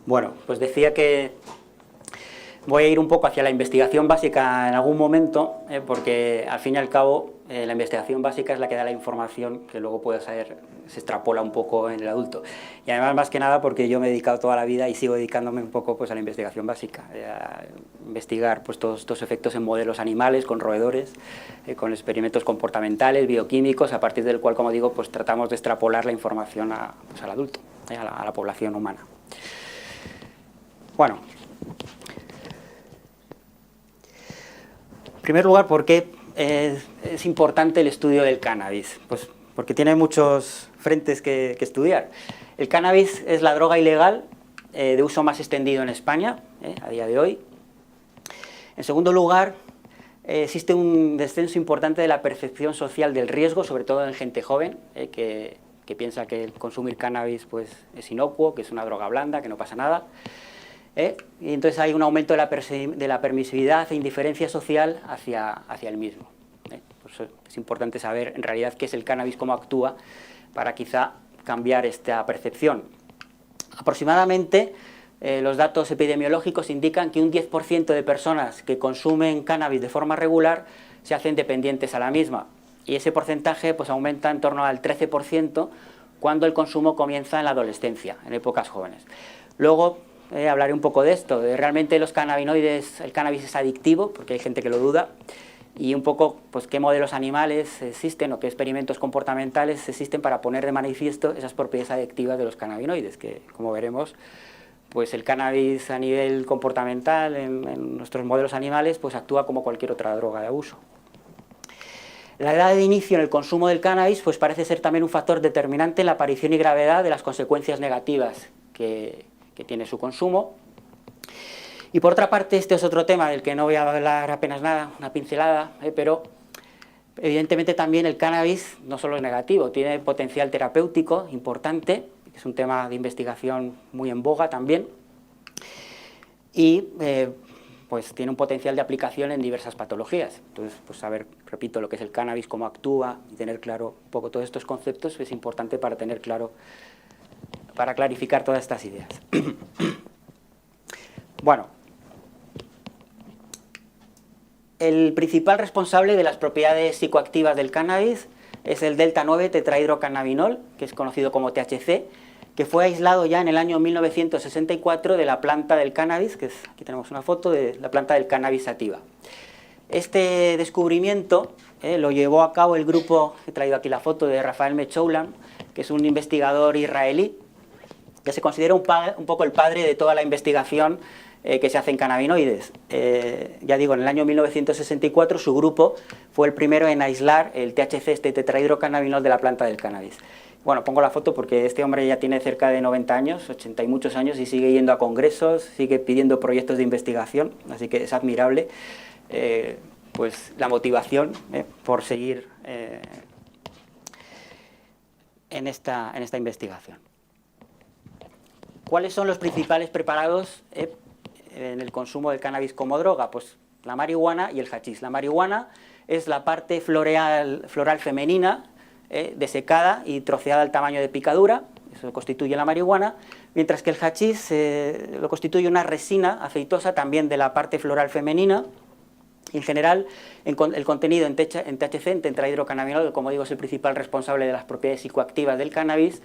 Bueno, pues decía que voy a ir un poco hacia la investigación básica en algún momento, porque al fin y al cabo la investigación básica es la que da la información que luego puede ser, se extrapola un poco en el adulto. Y además, más que nada, porque yo me he dedicado toda la vida y sigo dedicándome un poco pues, a la investigación básica, a investigar pues, todos estos efectos en modelos animales, con roedores, con experimentos comportamentales, bioquímicos, a partir del cual, como digo, pues tratamos de extrapolar la información pues, al adulto, a la población humana. Bueno, en primer lugar, ¿por qué es importante el estudio del cannabis? Pues porque tiene muchos frentes que estudiar. El cannabis es la droga ilegal de uso más extendido en España, a día de hoy. En segundo lugar, existe un descenso importante de la percepción social del riesgo, sobre todo en gente joven, que piensa que el consumir cannabis pues, es inocuo, que es una droga blanda, que no pasa nada. Y entonces hay un aumento de la permisividad e indiferencia social hacia el mismo. Por eso es importante saber en realidad qué es el cannabis, cómo actúa, para quizá cambiar esta percepción. Aproximadamente los datos epidemiológicos indican que un 10% de personas que consumen cannabis de forma regular se hacen dependientes a la misma, y ese porcentaje pues, aumenta en torno al 13% cuando el consumo comienza en la adolescencia, en épocas jóvenes. Luego hablaré un poco de esto, de realmente los cannabinoides, el cannabis es adictivo, porque hay gente que lo duda, y un poco pues, qué modelos animales existen o qué experimentos comportamentales existen para poner de manifiesto esas propiedades adictivas de los cannabinoides, que como veremos, pues el cannabis a nivel comportamental en nuestros modelos animales pues actúa como cualquier otra droga de abuso. La edad de inicio en el consumo del cannabis pues parece ser también un factor determinante en la aparición y gravedad de las consecuencias negativas que tiene su consumo. Y por otra parte, este es otro tema del que no voy a hablar apenas nada, una pincelada, pero evidentemente también el cannabis no solo es negativo, tiene potencial terapéutico importante, es un tema de investigación muy en boga también, y pues tiene un potencial de aplicación en diversas patologías. Entonces, pues saber, repito, lo que es el cannabis, cómo actúa, y tener claro un poco todos estos conceptos es importante para tener claro, para clarificar todas estas ideas. Bueno, el principal responsable de las propiedades psicoactivas del cannabis es el delta-9 tetrahidrocannabinol, que es conocido como THC, que fue aislado ya en el año 1964 de la planta del cannabis, que es, aquí tenemos una foto de la planta del cannabis sativa. Este descubrimiento lo llevó a cabo el grupo, he traído aquí la foto de Rafael Mechoulam, que es un investigador israelí, que se considera un poco el padre de toda la investigación que se hace en cannabinoides. Ya digo, en el año 1964 su grupo fue el primero en aislar el THC, este tetrahidrocannabinol, de la planta del cannabis. Bueno, pongo la foto porque este hombre ya tiene cerca de 90 años, 80 y muchos años, y sigue yendo a congresos, sigue pidiendo proyectos de investigación, así que es admirable pues la motivación por seguir en esta investigación. ¿Cuáles son los principales preparados en el consumo del cannabis como droga? Pues la marihuana y el hachís. La marihuana es la parte floral femenina desecada y troceada al tamaño de picadura, eso constituye la marihuana, mientras que el hachís lo constituye una resina aceitosa también de la parte floral femenina. En general, el contenido en THC, en tetrahidrocannabinol, que como digo es el principal responsable de las propiedades psicoactivas del cannabis,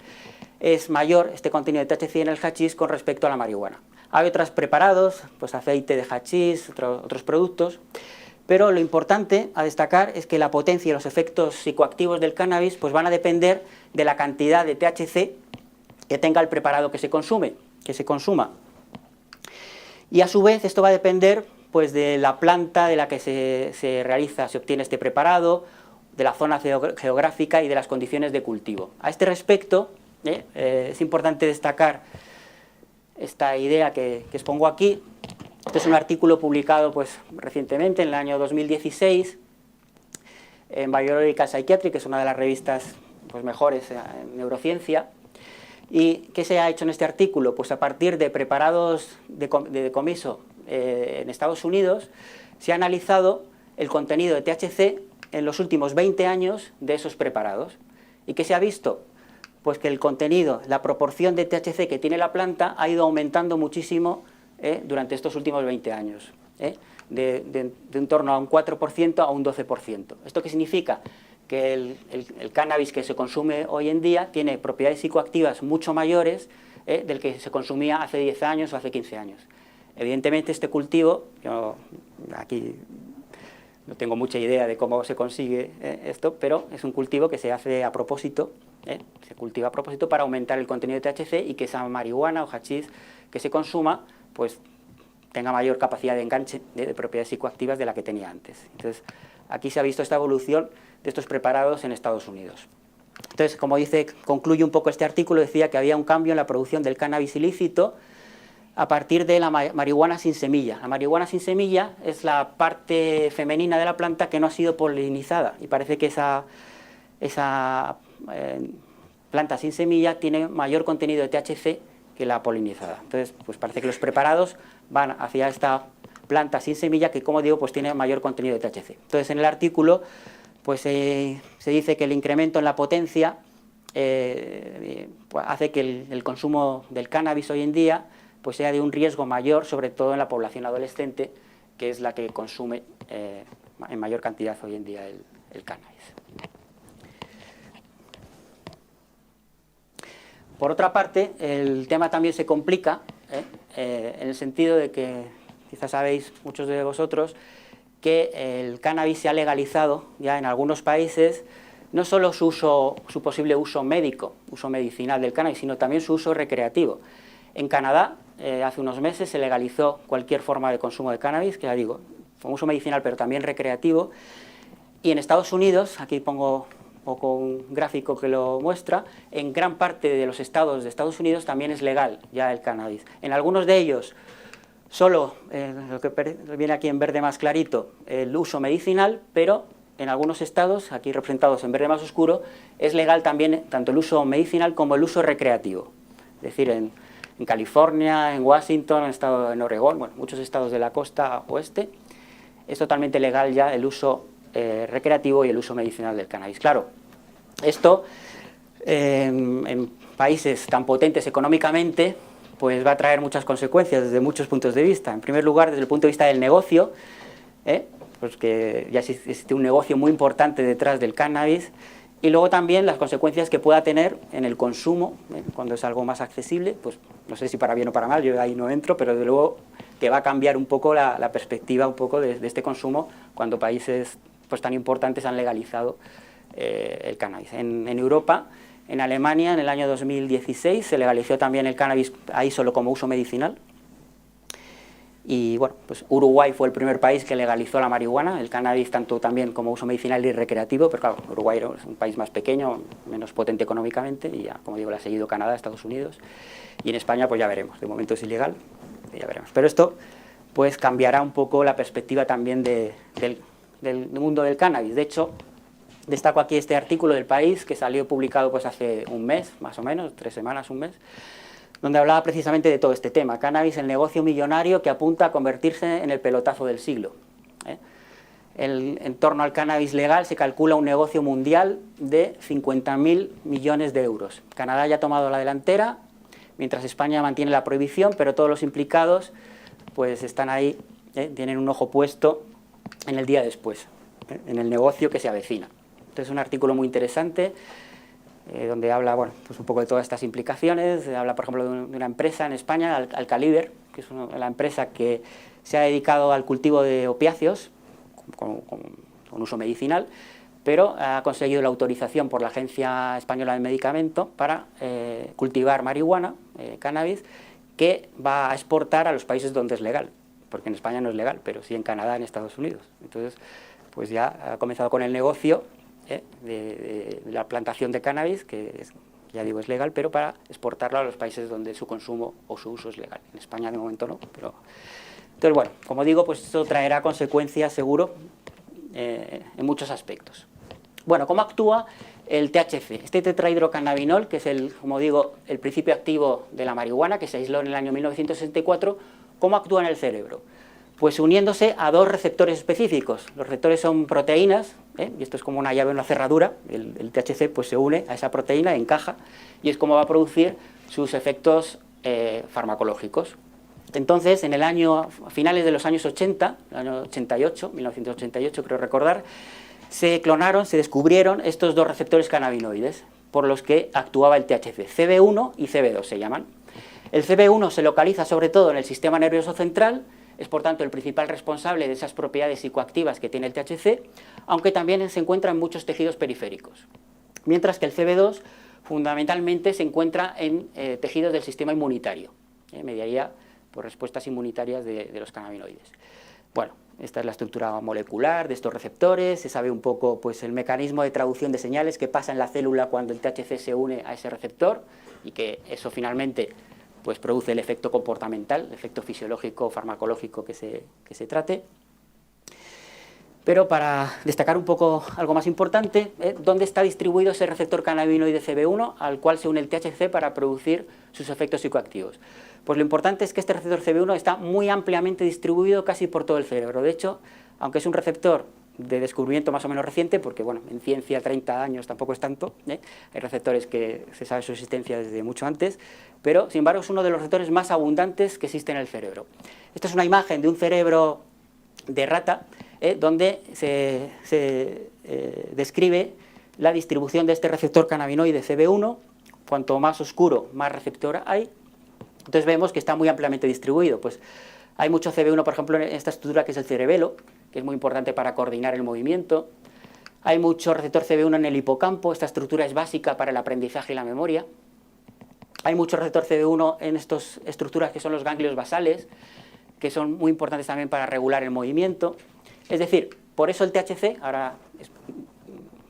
es mayor este contenido de THC en el hachís con respecto a la marihuana. Hay otros preparados, pues aceite de hachís, otros productos, pero lo importante a destacar es que la potencia y los efectos psicoactivos del cannabis pues van a depender de la cantidad de THC que tenga el preparado que se consuma. Y a su vez esto va a depender pues de la planta de la que se obtiene este preparado, de la zona geográfica y de las condiciones de cultivo. A este respecto, es importante destacar esta idea que expongo aquí. Este es un artículo publicado pues, recientemente, en el año 2016, en Biological Psychiatry, que es una de las revistas pues, mejores en neurociencia. ¿Y qué se ha hecho en este artículo? Pues a partir de preparados de decomiso en Estados Unidos, se ha analizado el contenido de THC en los últimos 20 años de esos preparados. ¿Y qué se ha visto? pues que el contenido, la proporción de THC que tiene la planta ha ido aumentando muchísimo durante estos últimos 20 años, de en torno a un 4% a un 12%. ¿Esto qué significa? Que el cannabis que se consume hoy en día tiene propiedades psicoactivas mucho mayores del que se consumía hace 10 años o hace 15 años. Evidentemente este cultivo, yo aquí no tengo mucha idea de cómo se consigue esto, pero es un cultivo que se hace a propósito, se cultiva a propósito para aumentar el contenido de THC y que esa marihuana o hachís que se consuma pues tenga mayor capacidad de enganche de propiedades psicoactivas de la que tenía antes. Entonces, aquí se ha visto esta evolución de estos preparados en Estados Unidos. Entonces, como dice, concluye un poco este artículo, decía que había un cambio en la producción del cannabis ilícito a partir de la marihuana sin semilla. La marihuana sin semilla es la parte femenina de la planta que no ha sido polinizada y parece que esa planta sin semilla tiene mayor contenido de THC que la polinizada. Entonces, pues parece que los preparados van hacia esta planta sin semilla que, como digo, pues tiene mayor contenido de THC. Entonces, en el artículo pues se dice que el incremento en la potencia pues hace que el consumo del cannabis hoy en día pues sea de un riesgo mayor, sobre todo en la población adolescente, que es la que consume en mayor cantidad hoy en día el cannabis. Por otra parte, el tema también se complica, en el sentido de que, quizás sabéis muchos de vosotros, que el cannabis se ha legalizado ya en algunos países, no solo su posible uso médico, uso medicinal del cannabis, sino también su uso recreativo. En Canadá, hace unos meses, se legalizó cualquier forma de consumo de cannabis, que ya digo, con uso medicinal pero también recreativo, y en Estados Unidos, aquí pongo un poco un gráfico que lo muestra, en gran parte de los estados de Estados Unidos también es legal ya el cannabis. En algunos de ellos, solo, lo que viene aquí en verde más clarito, el uso medicinal, pero en algunos estados, aquí representados en verde más oscuro, es legal también tanto el uso medicinal como el uso recreativo. Es decir, en California, en Washington, en Oregón, bueno, muchos estados de la costa oeste, es totalmente legal ya el uso recreativo y el uso medicinal del cannabis. Claro, esto en países tan potentes económicamente, pues va a traer muchas consecuencias desde muchos puntos de vista. En primer lugar, desde el punto de vista del negocio, pues que ya existe un negocio muy importante detrás del cannabis, y luego también las consecuencias que pueda tener en el consumo, cuando es algo más accesible, pues no sé si para bien o para mal, yo ahí no entro, pero desde luego que va a cambiar un poco la perspectiva un poco de este consumo cuando países pues tan importantes han legalizado el cannabis. En Europa, en Alemania, en el año 2016, se legalizó también el cannabis ahí solo como uso medicinal. Y bueno, pues Uruguay fue el primer país que legalizó la marihuana, el cannabis tanto también como uso medicinal y recreativo, pero claro, Uruguay es un país más pequeño, menos potente económicamente, y ya, como digo, le ha seguido Canadá, Estados Unidos, y en España pues ya veremos, de momento es ilegal, ya veremos. Pero esto pues cambiará un poco la perspectiva también del mundo del cannabis. De hecho, destaco aquí este artículo del País que salió publicado pues hace un mes, más o menos, 3 semanas, un mes, donde hablaba precisamente de todo este tema, cannabis, el negocio millonario que apunta a convertirse en el pelotazo del siglo. En torno al cannabis legal se calcula un negocio mundial de 50.000 millones de euros. Canadá ya ha tomado la delantera, mientras España mantiene la prohibición, pero todos los implicados pues están ahí, tienen un ojo puesto en el día después, en el negocio que se avecina. Entonces es un artículo muy interesante, donde habla bueno, pues un poco de todas estas implicaciones. Habla, por ejemplo, de una empresa en España, Alcaliber, que es la empresa que se ha dedicado al cultivo de opiáceos con uso medicinal, pero ha conseguido la autorización por la Agencia Española del Medicamento para cultivar marihuana, cannabis, que va a exportar a los países donde es legal, porque en España no es legal, pero sí en Canadá, en Estados Unidos. Entonces, pues ya ha comenzado con el negocio de la plantación de cannabis, que ya digo es legal, pero para exportarlo a los países donde su consumo o su uso es legal. En España de momento no, pero... Entonces, bueno, como digo, pues esto traerá consecuencias seguro en muchos aspectos. Bueno, ¿cómo actúa el THC? Este tetrahidrocannabinol, que es como digo, el principio activo de la marihuana, que se aisló en el año 1964, ¿cómo actúa en el cerebro? pues uniéndose a dos receptores específicos. Los receptores son proteínas, y esto es como una llave en una cerradura, el THC pues se une a esa proteína, encaja, y es como va a producir sus efectos farmacológicos. Entonces, a finales de los años 80, el año 88, 1988 creo recordar, se clonaron, se descubrieron estos dos receptores cannabinoides por los que actuaba el THC, CB1 y CB2 se llaman. El CB1 se localiza sobre todo en el sistema nervioso central, es por tanto el principal responsable de esas propiedades psicoactivas que tiene el THC, aunque también se encuentra en muchos tejidos periféricos. Mientras que el CB2 fundamentalmente se encuentra en tejidos del sistema inmunitario, mediaría por respuestas inmunitarias de los cannabinoides. Bueno, esta es la estructura molecular de estos receptores, se sabe un poco pues, el mecanismo de traducción de señales que pasa en la célula cuando el THC se une a ese receptor y que eso finalmente pues, produce el efecto comportamental, el efecto fisiológico, farmacológico que se trate. Pero para destacar un poco algo más importante, ¿dónde está distribuido ese receptor cannabinoide CB1 al cual se une el THC para producir sus efectos psicoactivos? Pues lo importante es que este receptor CB1 está muy ampliamente distribuido casi por todo el cerebro. De hecho, aunque es un receptor de descubrimiento más o menos reciente, porque bueno, en ciencia 30 años tampoco es tanto, hay receptores que se sabe su existencia desde mucho antes, pero sin embargo es uno de los receptores más abundantes que existe en el cerebro. Esta es una imagen de un cerebro de rata, donde se describe la distribución de este receptor cannabinoide CB1, cuanto más oscuro, más receptor hay, entonces vemos que está muy ampliamente distribuido. Pues hay mucho CB1, por ejemplo, en esta estructura que es el cerebelo, que es muy importante para coordinar el movimiento. Hay mucho receptor CB1 en el hipocampo, esta estructura es básica para el aprendizaje y la memoria. Hay mucho receptor CB1 en estas estructuras que son los ganglios basales, que son muy importantes también para regular el movimiento. Es decir, por eso el THC, ahora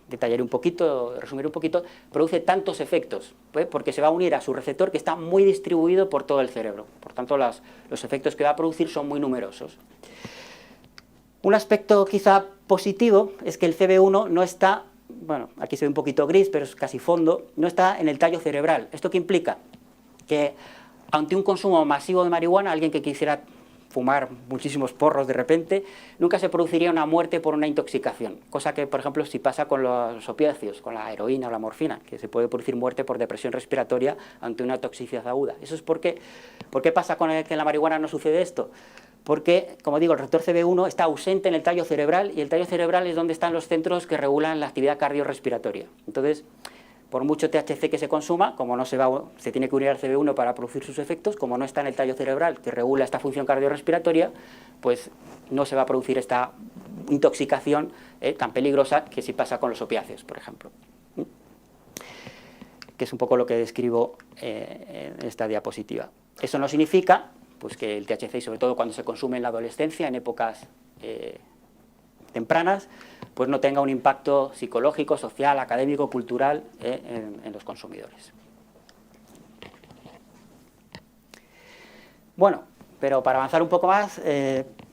detallaré un poquito, resumiré un poquito, produce tantos efectos, porque se va a unir a su receptor que está muy distribuido por todo el cerebro. Por tanto, los efectos que va a producir son muy numerosos. Un aspecto quizá positivo es que el CB1 no está, bueno, aquí se ve un poquito gris, pero es casi fondo, no está en el tallo cerebral. ¿Esto qué implica? Que ante un consumo masivo de marihuana, alguien que quisiera fumar muchísimos porros de repente, nunca se produciría una muerte por una intoxicación, cosa que, por ejemplo, si pasa con los opiáceos, con la heroína o la morfina, que se puede producir muerte por depresión respiratoria ante una toxicidad aguda. ¿Eso es por qué? ¿Por qué pasa con que en la marihuana no sucede esto? Porque, como digo, el receptor CB1 está ausente en el tallo cerebral y el tallo cerebral es donde están los centros que regulan la actividad cardiorrespiratoria. Entonces, por mucho THC que se consuma, como se tiene que unir al CB1 para producir sus efectos, como no está en el tallo cerebral que regula esta función cardiorrespiratoria, pues no se va a producir esta intoxicación tan peligrosa que si pasa con los opiáceos, por ejemplo. Que es un poco lo que describo en esta diapositiva. Eso no significa pues, que el THC, y sobre todo cuando se consume en la adolescencia, en épocas tempranas, pues no tenga un impacto psicológico, social, académico, cultural en los consumidores. Bueno, pero para avanzar un poco más,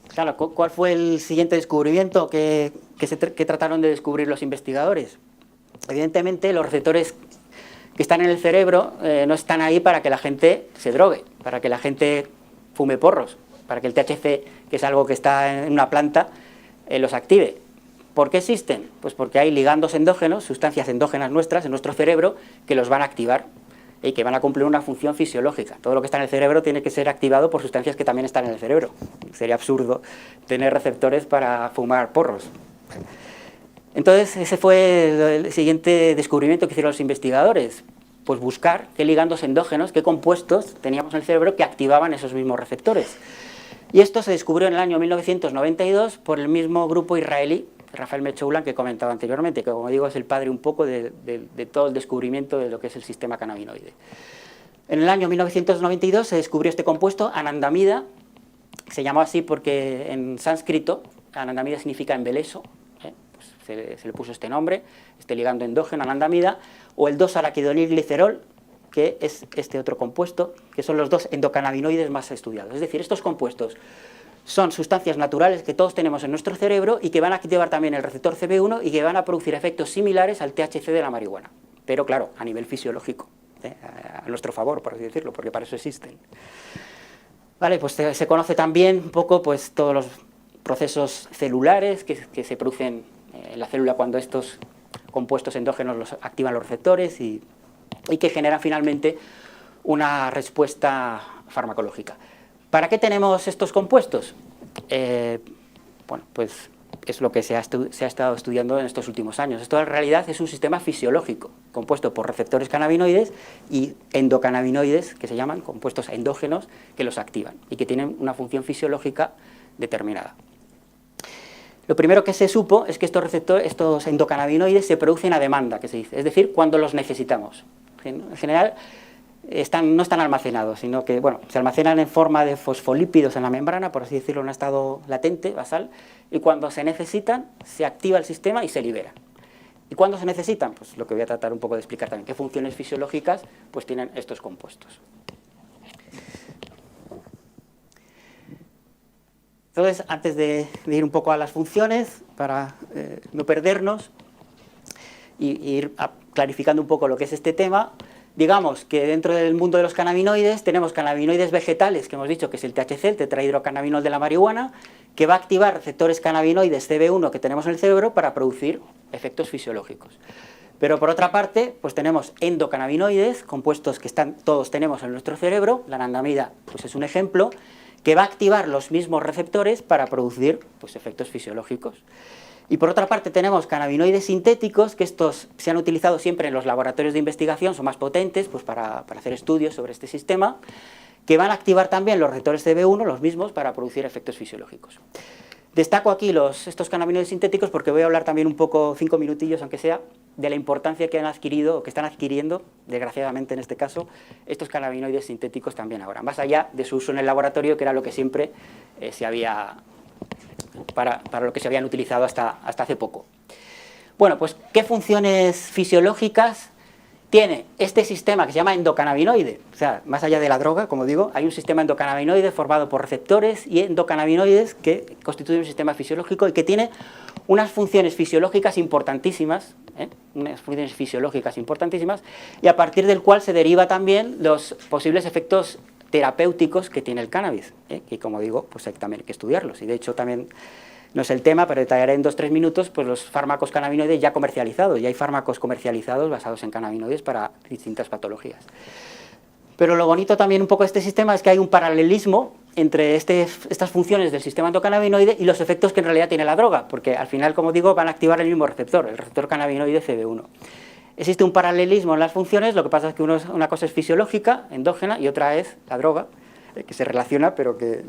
claro, ¿cuál fue el siguiente descubrimiento que trataron de descubrir los investigadores? Evidentemente, los receptores que están en el cerebro no están ahí para que la gente se drogue, para que la gente fume porros, para que el THC, que es algo que está en una planta, los active. ¿Por qué existen? Pues porque hay ligandos endógenos, sustancias endógenas nuestras en nuestro cerebro que los van a activar y que van a cumplir una función fisiológica. Todo lo que está en el cerebro tiene que ser activado por sustancias que también están en el cerebro. Sería absurdo tener receptores para fumar porros. Entonces, ese fue el siguiente descubrimiento que hicieron los investigadores. Pues buscar qué ligandos endógenos, qué compuestos teníamos en el cerebro que activaban esos mismos receptores. Y esto se descubrió en el año 1992 por el mismo grupo israelí, Rafael Mechoulam, que comentaba anteriormente, que como digo es el padre un poco de todo el descubrimiento de lo que es el sistema cannabinoide. En el año 1992 se descubrió este compuesto, anandamida, se llamó así porque en sánscrito anandamida significa embeleso, pues se le puso este nombre, este ligando endógeno, anandamida, o el 2-araquidonilglicerol, que es este otro compuesto, que son los dos endocannabinoides más estudiados. Es decir, estos compuestos son sustancias naturales que todos tenemos en nuestro cerebro y que van a activar también el receptor CB1 y que van a producir efectos similares al THC de la marihuana. Pero claro, a nivel fisiológico, a nuestro favor, por así decirlo, porque para eso existen. Vale, pues se conoce también un poco pues, todos los procesos celulares que se producen en la célula cuando estos compuestos endógenos los activan los receptores y que generan finalmente una respuesta farmacológica. ¿Para qué tenemos estos compuestos? Bueno, pues es lo que se ha estado estudiando en estos últimos años. Esto en realidad es un sistema fisiológico compuesto por receptores cannabinoides y endocannabinoides, que se llaman compuestos endógenos, que los activan y que tienen una función fisiológica determinada. Lo primero que se supo es que estos endocannabinoides se producen a demanda, que se dice, es decir, cuando los necesitamos. En general no están almacenados, sino que bueno, se almacenan en forma de fosfolípidos en la membrana, por así decirlo, en un estado latente, basal, y cuando se necesitan, se activa el sistema y se libera. ¿Y cuándo se necesitan? Pues lo que voy a tratar un poco de explicar también, qué funciones fisiológicas pues tienen estos compuestos. Entonces, antes de ir un poco a las funciones, para no perdernos y ir clarificando un poco lo que es este tema, digamos que dentro del mundo de los cannabinoides tenemos cannabinoides vegetales, que hemos dicho que es el THC, el tetrahidrocannabinol de la marihuana, que va a activar receptores cannabinoides CB1 que tenemos en el cerebro para producir efectos fisiológicos. Pero por otra parte, pues tenemos endocannabinoides, compuestos que todos tenemos en nuestro cerebro, la anandamida pues es un ejemplo, que va a activar los mismos receptores para producir pues, efectos fisiológicos. Y por otra parte tenemos cannabinoides sintéticos, que estos se han utilizado siempre en los laboratorios de investigación, son más potentes pues, para hacer estudios sobre este sistema, que van a activar también los receptores CB1, los mismos, para producir efectos fisiológicos. Destaco aquí estos cannabinoides sintéticos porque voy a hablar también un poco, 5 minutillos aunque sea, de la importancia que han adquirido, o que están adquiriendo, desgraciadamente en este caso, estos cannabinoides sintéticos también ahora, más allá de su uso en el laboratorio, que era lo que siempre para lo que se habían utilizado hasta hace poco. Bueno, pues, ¿qué funciones fisiológicas tiene este sistema que se llama endocannabinoide? O sea, más allá de la droga, como digo, hay un sistema endocannabinoide formado por receptores y endocannabinoides que constituyen un sistema fisiológico y que tiene unas funciones fisiológicas importantísimas, y a partir del cual se deriva también los posibles efectos terapéuticos que tiene el cannabis, y como digo, pues hay también que estudiarlos, y de hecho también no es el tema, pero detallaré en 2-3 minutos pues los fármacos cannabinoides ya comercializados, ya hay fármacos comercializados basados en cannabinoides para distintas patologías. Pero lo bonito también un poco de este sistema es que hay un paralelismo entre estas funciones del sistema endocannabinoide y los efectos que en realidad tiene la droga, porque al final, como digo, van a activar el mismo receptor, el receptor cannabinoide CB1. Existe un paralelismo en las funciones, lo que pasa es que una cosa es fisiológica, endógena, y otra es la droga, que se relaciona, pero que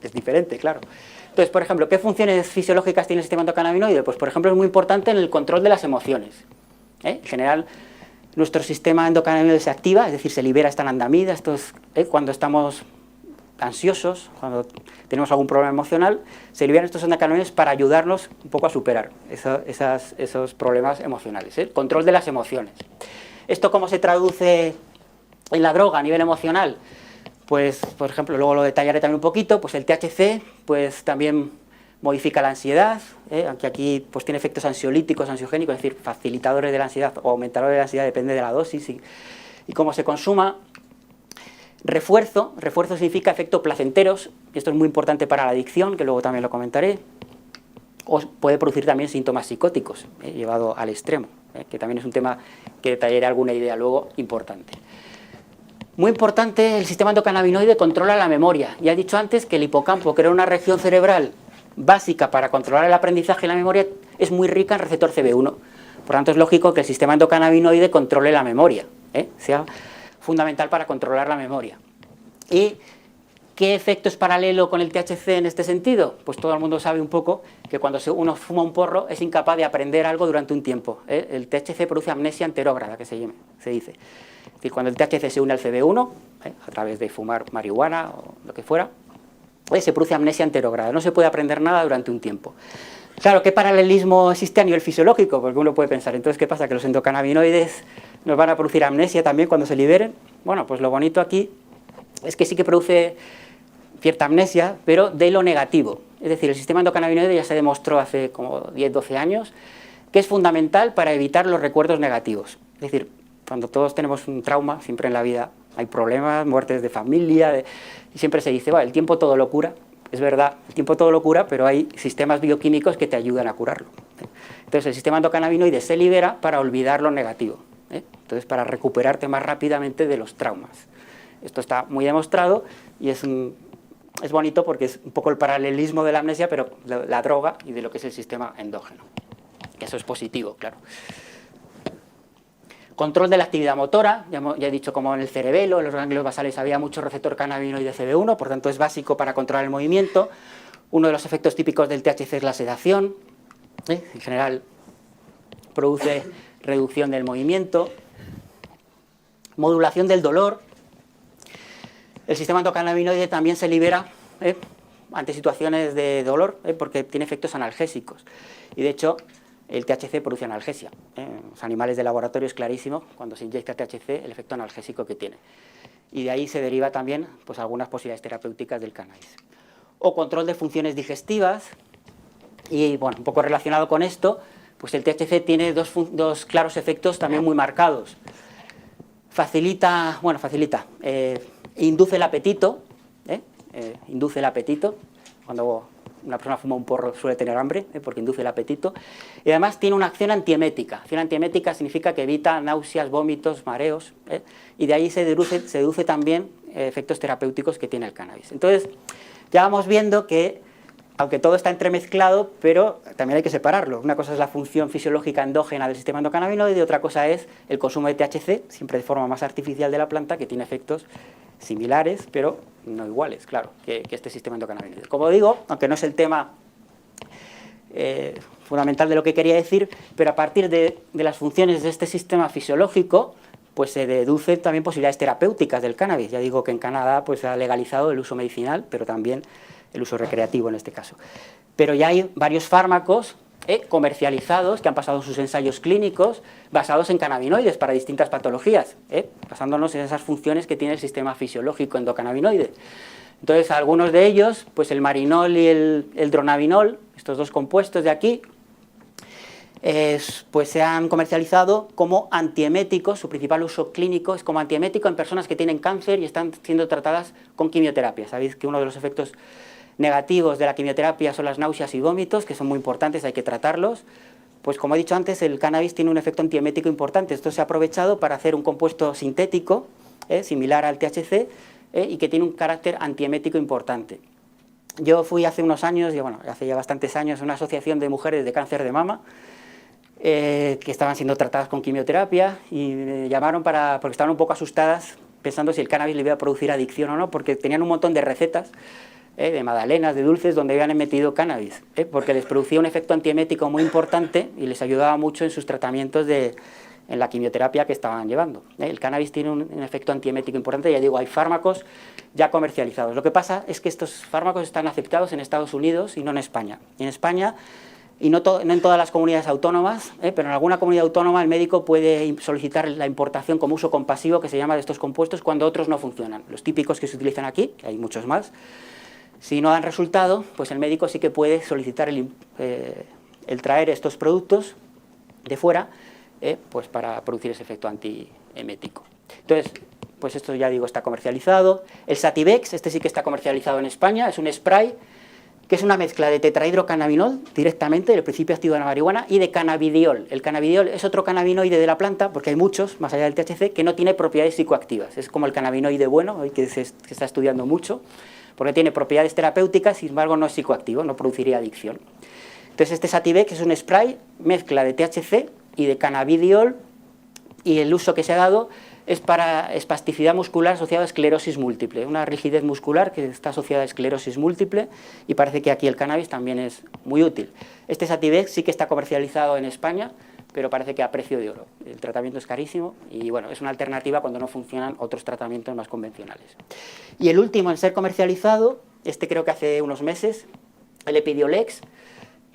es diferente, claro. Entonces, por ejemplo, ¿qué funciones fisiológicas tiene el sistema endocannabinoide? Pues, por ejemplo, es muy importante en el control de las emociones. En general, nuestro sistema endocannabinoide se activa, es decir, se libera esta anandamida, cuando estamos ansiosos, cuando tenemos algún problema emocional, se liberan estos endocannabinoides para ayudarnos un poco a superar esos problemas emocionales. Control de las emociones. ¿Esto cómo se traduce en la droga a nivel emocional? Pues, por ejemplo, luego lo detallaré también un poquito, pues el THC pues también modifica la ansiedad, aunque aquí pues tiene efectos ansiolíticos, ansiogénicos, es decir, facilitadores de la ansiedad o aumentadores de la ansiedad, depende de la dosis y cómo se consuma. Refuerzo significa efectos placenteros, y esto es muy importante para la adicción, que luego también lo comentaré, o puede producir también síntomas psicóticos, llevado al extremo, que también es un tema que detallaré alguna idea luego importante. Muy importante, el sistema endocannabinoide controla la memoria. Ya he dicho antes que el hipocampo, que era una región cerebral básica para controlar el aprendizaje y la memoria, es muy rica en receptor CB1. Por tanto, es lógico que el sistema endocannabinoide controle la memoria, sea fundamental para controlar la memoria. ¿Y qué efecto es paralelo con el THC en este sentido? Pues todo el mundo sabe un poco que cuando uno fuma un porro es incapaz de aprender algo durante un tiempo. El THC produce amnesia anterógrada, que se dice. Es decir, cuando el THC se une al CB1, a través de fumar marihuana o lo que fuera, se produce amnesia anterógrada. No se puede aprender nada durante un tiempo. Claro, ¿qué paralelismo existe a nivel fisiológico? Porque uno puede pensar, entonces, ¿qué pasa? ¿Que los endocannabinoides nos van a producir amnesia también cuando se liberen? Bueno, pues lo bonito aquí es que sí que produce cierta amnesia, pero de lo negativo. Es decir, el sistema endocannabinoide ya se demostró hace como 10-12 años que es fundamental para evitar los recuerdos negativos. Es decir, cuando todos tenemos un trauma, siempre en la vida hay problemas, muertes de familia, y siempre se dice, bueno, el tiempo todo lo cura. Es verdad, el tiempo todo lo cura, pero hay sistemas bioquímicos que te ayudan a curarlo. Entonces el sistema endocannabinoide se libera para olvidar lo negativo, entonces para recuperarte más rápidamente de los traumas. Esto está muy demostrado y es bonito porque es un poco el paralelismo de la amnesia, pero la droga y de lo que es el sistema endógeno. Eso es positivo, claro. Control de la actividad motora, ya he dicho como en el cerebelo, en los ganglios basales había mucho receptor cannabinoide CB1, por tanto es básico para controlar el movimiento. Uno de los efectos típicos del THC es la sedación, en general produce reducción del movimiento. Modulación del dolor. El sistema endocannabinoide también se libera ante situaciones de dolor, porque tiene efectos analgésicos. Y de hecho, el THC produce analgesia. En los animales de laboratorio es clarísimo, cuando se inyecta THC, el efecto analgésico que tiene. Y de ahí se deriva también pues, algunas posibilidades terapéuticas del cannabis. O control de funciones digestivas. Y bueno, un poco relacionado con esto, pues el THC tiene dos claros efectos también muy marcados. Induce el apetito, cuando una persona fuma un porro suele tener hambre, porque induce el apetito, y además tiene una acción antiemética. Acción antiemética significa que evita náuseas, vómitos, mareos, y de ahí se deduce también efectos terapéuticos que tiene el cannabis. Entonces, ya vamos viendo que, aunque todo está entremezclado, pero también hay que separarlo. Una cosa es la función fisiológica endógena del sistema endocannabinoide y otra cosa es el consumo de THC, siempre de forma más artificial de la planta, que tiene efectos similares, pero no iguales, claro, que este sistema endocannabinoide. Como digo, aunque no es el tema fundamental de lo que quería decir, pero a partir de las funciones de este sistema fisiológico, pues se deducen también posibilidades terapéuticas del cannabis. Ya digo que en Canadá pues, se ha legalizado el uso medicinal, pero también el uso recreativo en este caso. Pero ya hay varios fármacos comercializados que han pasado sus ensayos clínicos basados en cannabinoides para distintas patologías, basándonos en esas funciones que tiene el sistema fisiológico endocannabinoide. Entonces, algunos de ellos, pues el marinol y el dronabinol, estos dos compuestos de aquí, pues se han comercializado como antieméticos. Su principal uso clínico es como antiemético en personas que tienen cáncer y están siendo tratadas con quimioterapia. Sabéis que uno de los efectos negativos de la quimioterapia son las náuseas y vómitos, que son muy importantes, hay que tratarlos. Pues como he dicho antes, el cannabis tiene un efecto antiemético importante. Esto se ha aprovechado para hacer un compuesto sintético, similar al THC, y que tiene un carácter antiemético importante. Yo fui hace unos años, hace ya bastantes años, a una asociación de mujeres de cáncer de mama, que estaban siendo tratadas con quimioterapia, y me llamaron porque estaban un poco asustadas, pensando si el cannabis le iba a producir adicción o no, porque tenían un montón de recetas, de magdalenas, de dulces, donde habían metido cannabis, porque les producía un efecto antiemético muy importante y les ayudaba mucho en sus tratamientos en la quimioterapia que estaban llevando. El cannabis tiene un efecto antiemético importante, ya digo, hay fármacos ya comercializados. Lo que pasa es que estos fármacos están aceptados en Estados Unidos y no en España. En España, y no en todas las comunidades autónomas, pero en alguna comunidad autónoma el médico puede solicitar la importación como uso compasivo, que se llama, de estos compuestos, cuando otros no funcionan. Los típicos que se utilizan aquí, que hay muchos más, si no dan resultado, pues el médico sí que puede solicitar el traer estos productos de fuera, pues para producir ese efecto antiemético. Entonces, pues esto ya digo, está comercializado. El Sativex, este sí que está comercializado en España, es un spray que es una mezcla de tetrahidrocannabinol directamente, del principio activo de la marihuana, y de cannabidiol. El cannabidiol es otro cannabinoide de la planta, porque hay muchos, más allá del THC, que no tiene propiedades psicoactivas. Es como el cannabinoide bueno, hoy que se está estudiando mucho, porque tiene propiedades terapéuticas, sin embargo no es psicoactivo, no produciría adicción. Entonces este Sativex es un spray, mezcla de THC y de cannabidiol, y el uso que se ha dado es para espasticidad muscular asociada a esclerosis múltiple, una rigidez muscular que está asociada a esclerosis múltiple, y parece que aquí el cannabis también es muy útil. Este Sativex sí que está comercializado en España, pero parece que a precio de oro. El tratamiento es carísimo y bueno, es una alternativa cuando no funcionan otros tratamientos más convencionales. Y el último en ser comercializado, este creo que hace unos meses, el Epidiolex,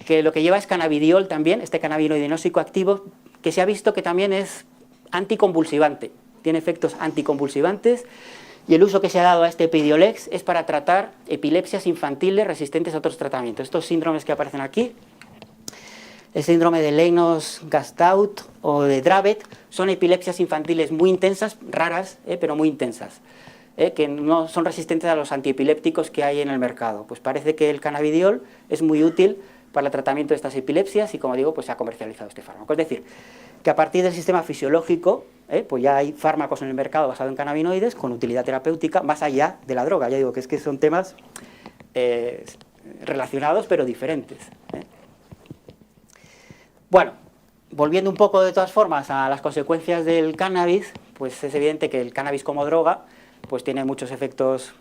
que lo que lleva es cannabidiol también, este cannabinoide no psicoactivo, que se ha visto que también es anticonvulsivante, tiene efectos anticonvulsivantes, y el uso que se ha dado a este Epidiolex es para tratar epilepsias infantiles resistentes a otros tratamientos. Estos síndromes que aparecen aquí, el síndrome de Lennox-Gastaut o de Dravet son epilepsias infantiles muy intensas, raras, pero muy intensas, que no son resistentes a los antiepilépticos que hay en el mercado. Pues parece que el cannabidiol es muy útil para el tratamiento de estas epilepsias y, como digo, pues se ha comercializado este fármaco. Es decir, que a partir del sistema fisiológico, pues ya hay fármacos en el mercado basados en cannabinoides con utilidad terapéutica más allá de la droga. Ya digo que es que son temas relacionados pero diferentes. Bueno, volviendo un poco de todas formas a las consecuencias del cannabis, pues es evidente que el cannabis como droga pues tiene muchos efectos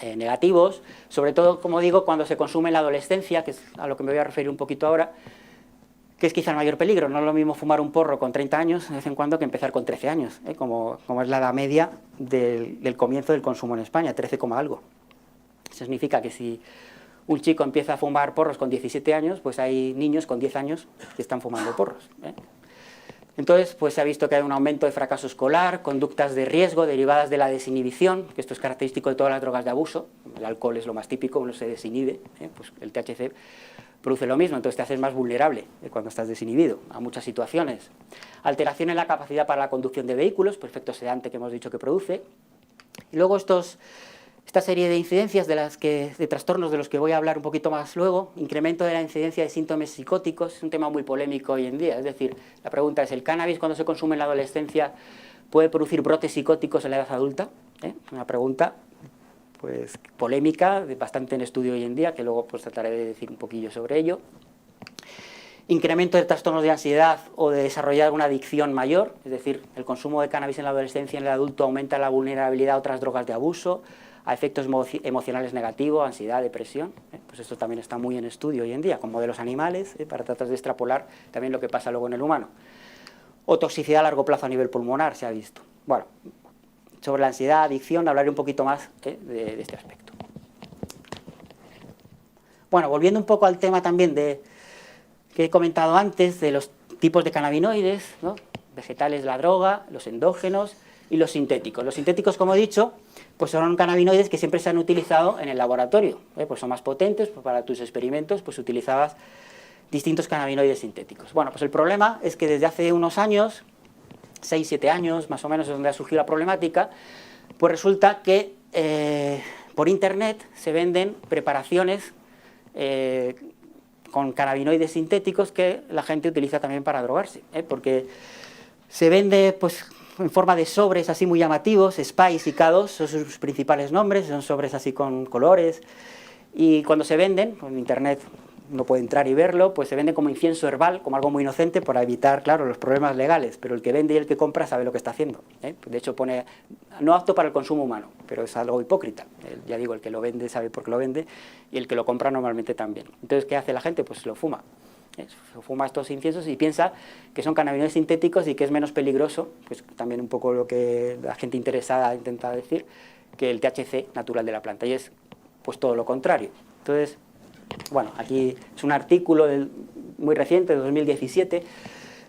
negativos, sobre todo, como digo, cuando se consume en la adolescencia, que es a lo que me voy a referir un poquito ahora, que es quizá el mayor peligro. No es lo mismo fumar un porro con 30 años de vez en cuando que empezar con 13 años, como es la edad media del comienzo del consumo en España, 13, algo. Eso significa que si un chico empieza a fumar porros con 17 años, pues hay niños con 10 años que están fumando porros. Entonces, pues se ha visto que hay un aumento de fracaso escolar, conductas de riesgo derivadas de la desinhibición, que esto es característico de todas las drogas de abuso. El alcohol es lo más típico, uno se desinhibe, pues el THC produce lo mismo, entonces te haces más vulnerable cuando estás desinhibido a muchas situaciones. Alteración en la capacidad para la conducción de vehículos, por efecto sedante que hemos dicho que produce. Y luego esta serie de incidencias de trastornos de los que voy a hablar un poquito más luego, incremento de la incidencia de síntomas psicóticos, es un tema muy polémico hoy en día. Es decir, la pregunta es, ¿el cannabis cuando se consume en la adolescencia puede producir brotes psicóticos en la edad adulta? Una pregunta pues polémica, bastante en estudio hoy en día, que luego pues trataré de decir un poquillo sobre ello. Incremento de trastornos de ansiedad o de desarrollar una adicción mayor, es decir, el consumo de cannabis en la adolescencia y en el adulto aumenta la vulnerabilidad a otras drogas de abuso, a efectos emocionales negativos, ansiedad, depresión. Pues esto también está muy en estudio hoy en día, con modelos animales, para tratar de extrapolar también lo que pasa luego en el humano. O toxicidad a largo plazo a nivel pulmonar se ha visto. Bueno, sobre la ansiedad, adicción, hablaré un poquito más de este aspecto. Bueno, volviendo un poco al tema también que he comentado antes, de los tipos de cannabinoides, ¿no? Vegetales de la droga, los endógenos y los sintéticos. Los sintéticos, como he dicho, pues son cannabinoides que siempre se han utilizado en el laboratorio, pues son más potentes, pues para tus experimentos pues utilizabas distintos cannabinoides sintéticos. Bueno, pues el problema es que desde hace unos años, 6, 7 años más o menos es donde ha surgido la problemática, pues resulta que por internet se venden preparaciones con cannabinoides sintéticos que la gente utiliza también para drogarse, porque se vende pues en forma de sobres así muy llamativos, Spice y K2 son sus principales nombres, son sobres así con colores, y cuando se venden, en internet uno puede entrar y verlo, pues se vende como incienso herbal, como algo muy inocente para evitar, claro, los problemas legales, pero el que vende y el que compra sabe lo que está haciendo. De hecho pone, no apto para el consumo humano, pero es algo hipócrita. Ya digo, el que lo vende sabe por qué lo vende y el que lo compra normalmente también. Entonces, ¿qué hace la gente? Pues lo fuma. Se fuma estos inciensos y piensa que son cannabinoides sintéticos y que es menos peligroso, pues también un poco lo que la gente interesada intenta decir, que el THC natural de la planta, y es pues todo lo contrario. Entonces, bueno, aquí es un artículo muy reciente, de 2017,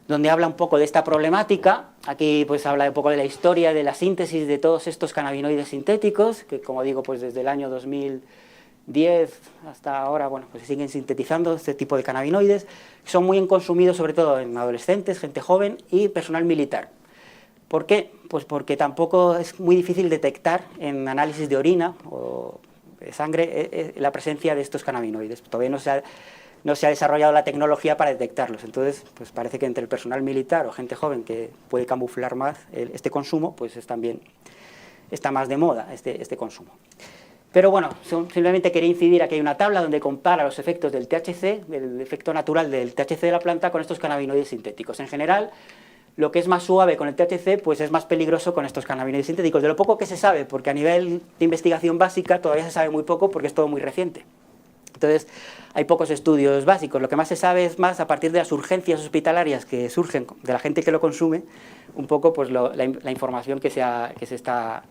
donde habla un poco de esta problemática. Aquí pues habla un poco de la historia, de la síntesis de todos estos cannabinoides sintéticos, que como digo, pues desde el año 2010 hasta ahora, bueno, pues se siguen sintetizando este tipo de cannabinoides, que son muy consumidos sobre todo en adolescentes, gente joven y personal militar. ¿Por qué? Pues porque tampoco es muy difícil detectar en análisis de orina o de sangre la presencia de estos cannabinoides. Todavía no se ha desarrollado la tecnología para detectarlos. Entonces, pues parece que entre el personal militar o gente joven que puede camuflar más este consumo, pues también está más de moda este consumo. Pero bueno, simplemente quería incidir, aquí hay una tabla donde compara los efectos del THC, del efecto natural del THC de la planta con estos cannabinoides sintéticos. En general, lo que es más suave con el THC, pues es más peligroso con estos cannabinoides sintéticos. De lo poco que se sabe, porque a nivel de investigación básica todavía se sabe muy poco porque es todo muy reciente. Entonces, hay pocos estudios básicos. Lo que más se sabe es más a partir de las urgencias hospitalarias que surgen de la gente que lo consume, un poco pues la información que se está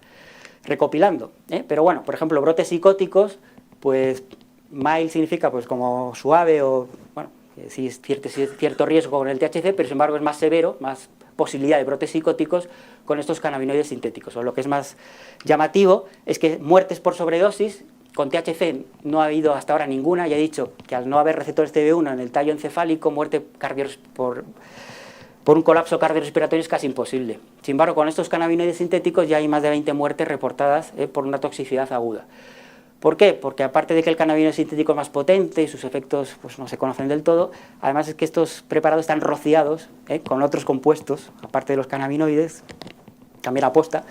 recopilando. Pero bueno, por ejemplo, brotes psicóticos, pues mild significa pues como suave o, bueno, sí es cierto riesgo con el THC, pero sin embargo es más severo, más posibilidad de brotes psicóticos con estos cannabinoides sintéticos. O lo que es más llamativo es que muertes por sobredosis con THC no ha habido hasta ahora ninguna. Ya he dicho que al no haber receptores TB1 en el tallo encefálico, muerte por por un colapso cardiorrespiratorio es casi imposible. Sin embargo, con estos cannabinoides sintéticos ya hay más de 20 muertes reportadas por una toxicidad aguda. ¿Por qué? Porque aparte de que el cannabinoide sintético es más potente y sus efectos pues, no se conocen del todo, además es que estos preparados están rociados con otros compuestos, aparte de los cannabinoides, también aposta,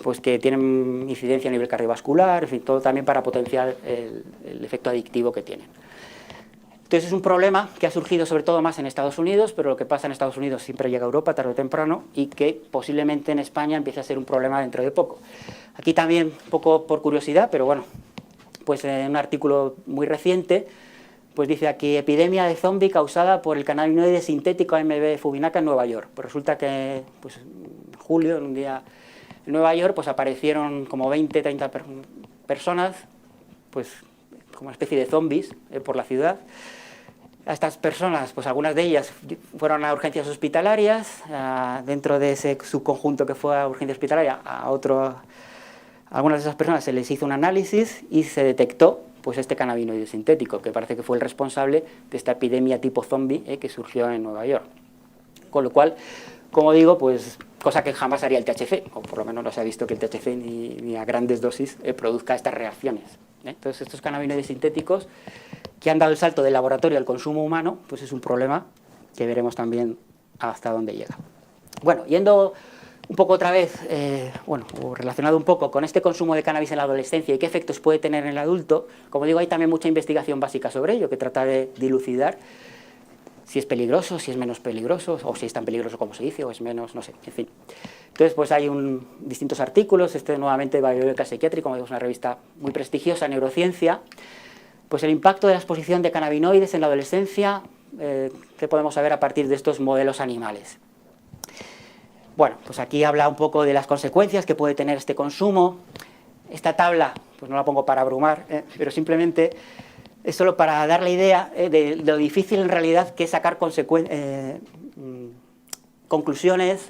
pues que tienen incidencia a nivel cardiovascular, en fin, todo también para potenciar el efecto adictivo que tienen. Entonces es un problema que ha surgido sobre todo más en Estados Unidos, pero lo que pasa en Estados Unidos siempre llega a Europa tarde o temprano y que posiblemente en España empiece a ser un problema dentro de poco. Aquí también, un poco por curiosidad, pero bueno, pues en un artículo muy reciente, pues dice aquí, epidemia de zombie causada por el cannabinoide sintético AMB fubinaca en Nueva York. Pues resulta que pues, en julio, en un día en Nueva York, pues aparecieron como 20, 30 personas, pues como una especie de zombies por la ciudad. A estas personas, pues algunas de ellas fueron a urgencias hospitalarias, dentro de ese subconjunto que fue a urgencia hospitalaria, algunas de esas personas se les hizo un análisis y se detectó pues este cannabinoide sintético, que parece que fue el responsable de esta epidemia tipo zombie que surgió en Nueva York. Con lo cual, como digo, pues cosa que jamás haría el THC, o por lo menos no se ha visto que el THC ni a grandes dosis produzca estas reacciones. Entonces, estos cannabinoides sintéticos que han dado el salto del laboratorio al consumo humano, pues es un problema que veremos también hasta dónde llega. Bueno, yendo un poco otra vez, o relacionado un poco con este consumo de cannabis en la adolescencia y qué efectos puede tener en el adulto, como digo, hay también mucha investigación básica sobre ello que trata de dilucidar si es peligroso, si es menos peligroso, o si es tan peligroso como se dice, o es menos, no sé, en fin. Entonces, pues hay distintos artículos, nuevamente Bioethical Psychiatry, como digo, es una revista muy prestigiosa, Neurociencia, pues el impacto de la exposición de cannabinoides en la adolescencia, que podemos saber a partir de estos modelos animales. Bueno, pues aquí habla un poco de las consecuencias que puede tener este consumo. Esta tabla, pues no la pongo para abrumar, pero simplemente es solo para dar la idea de lo difícil en realidad que es sacar conclusiones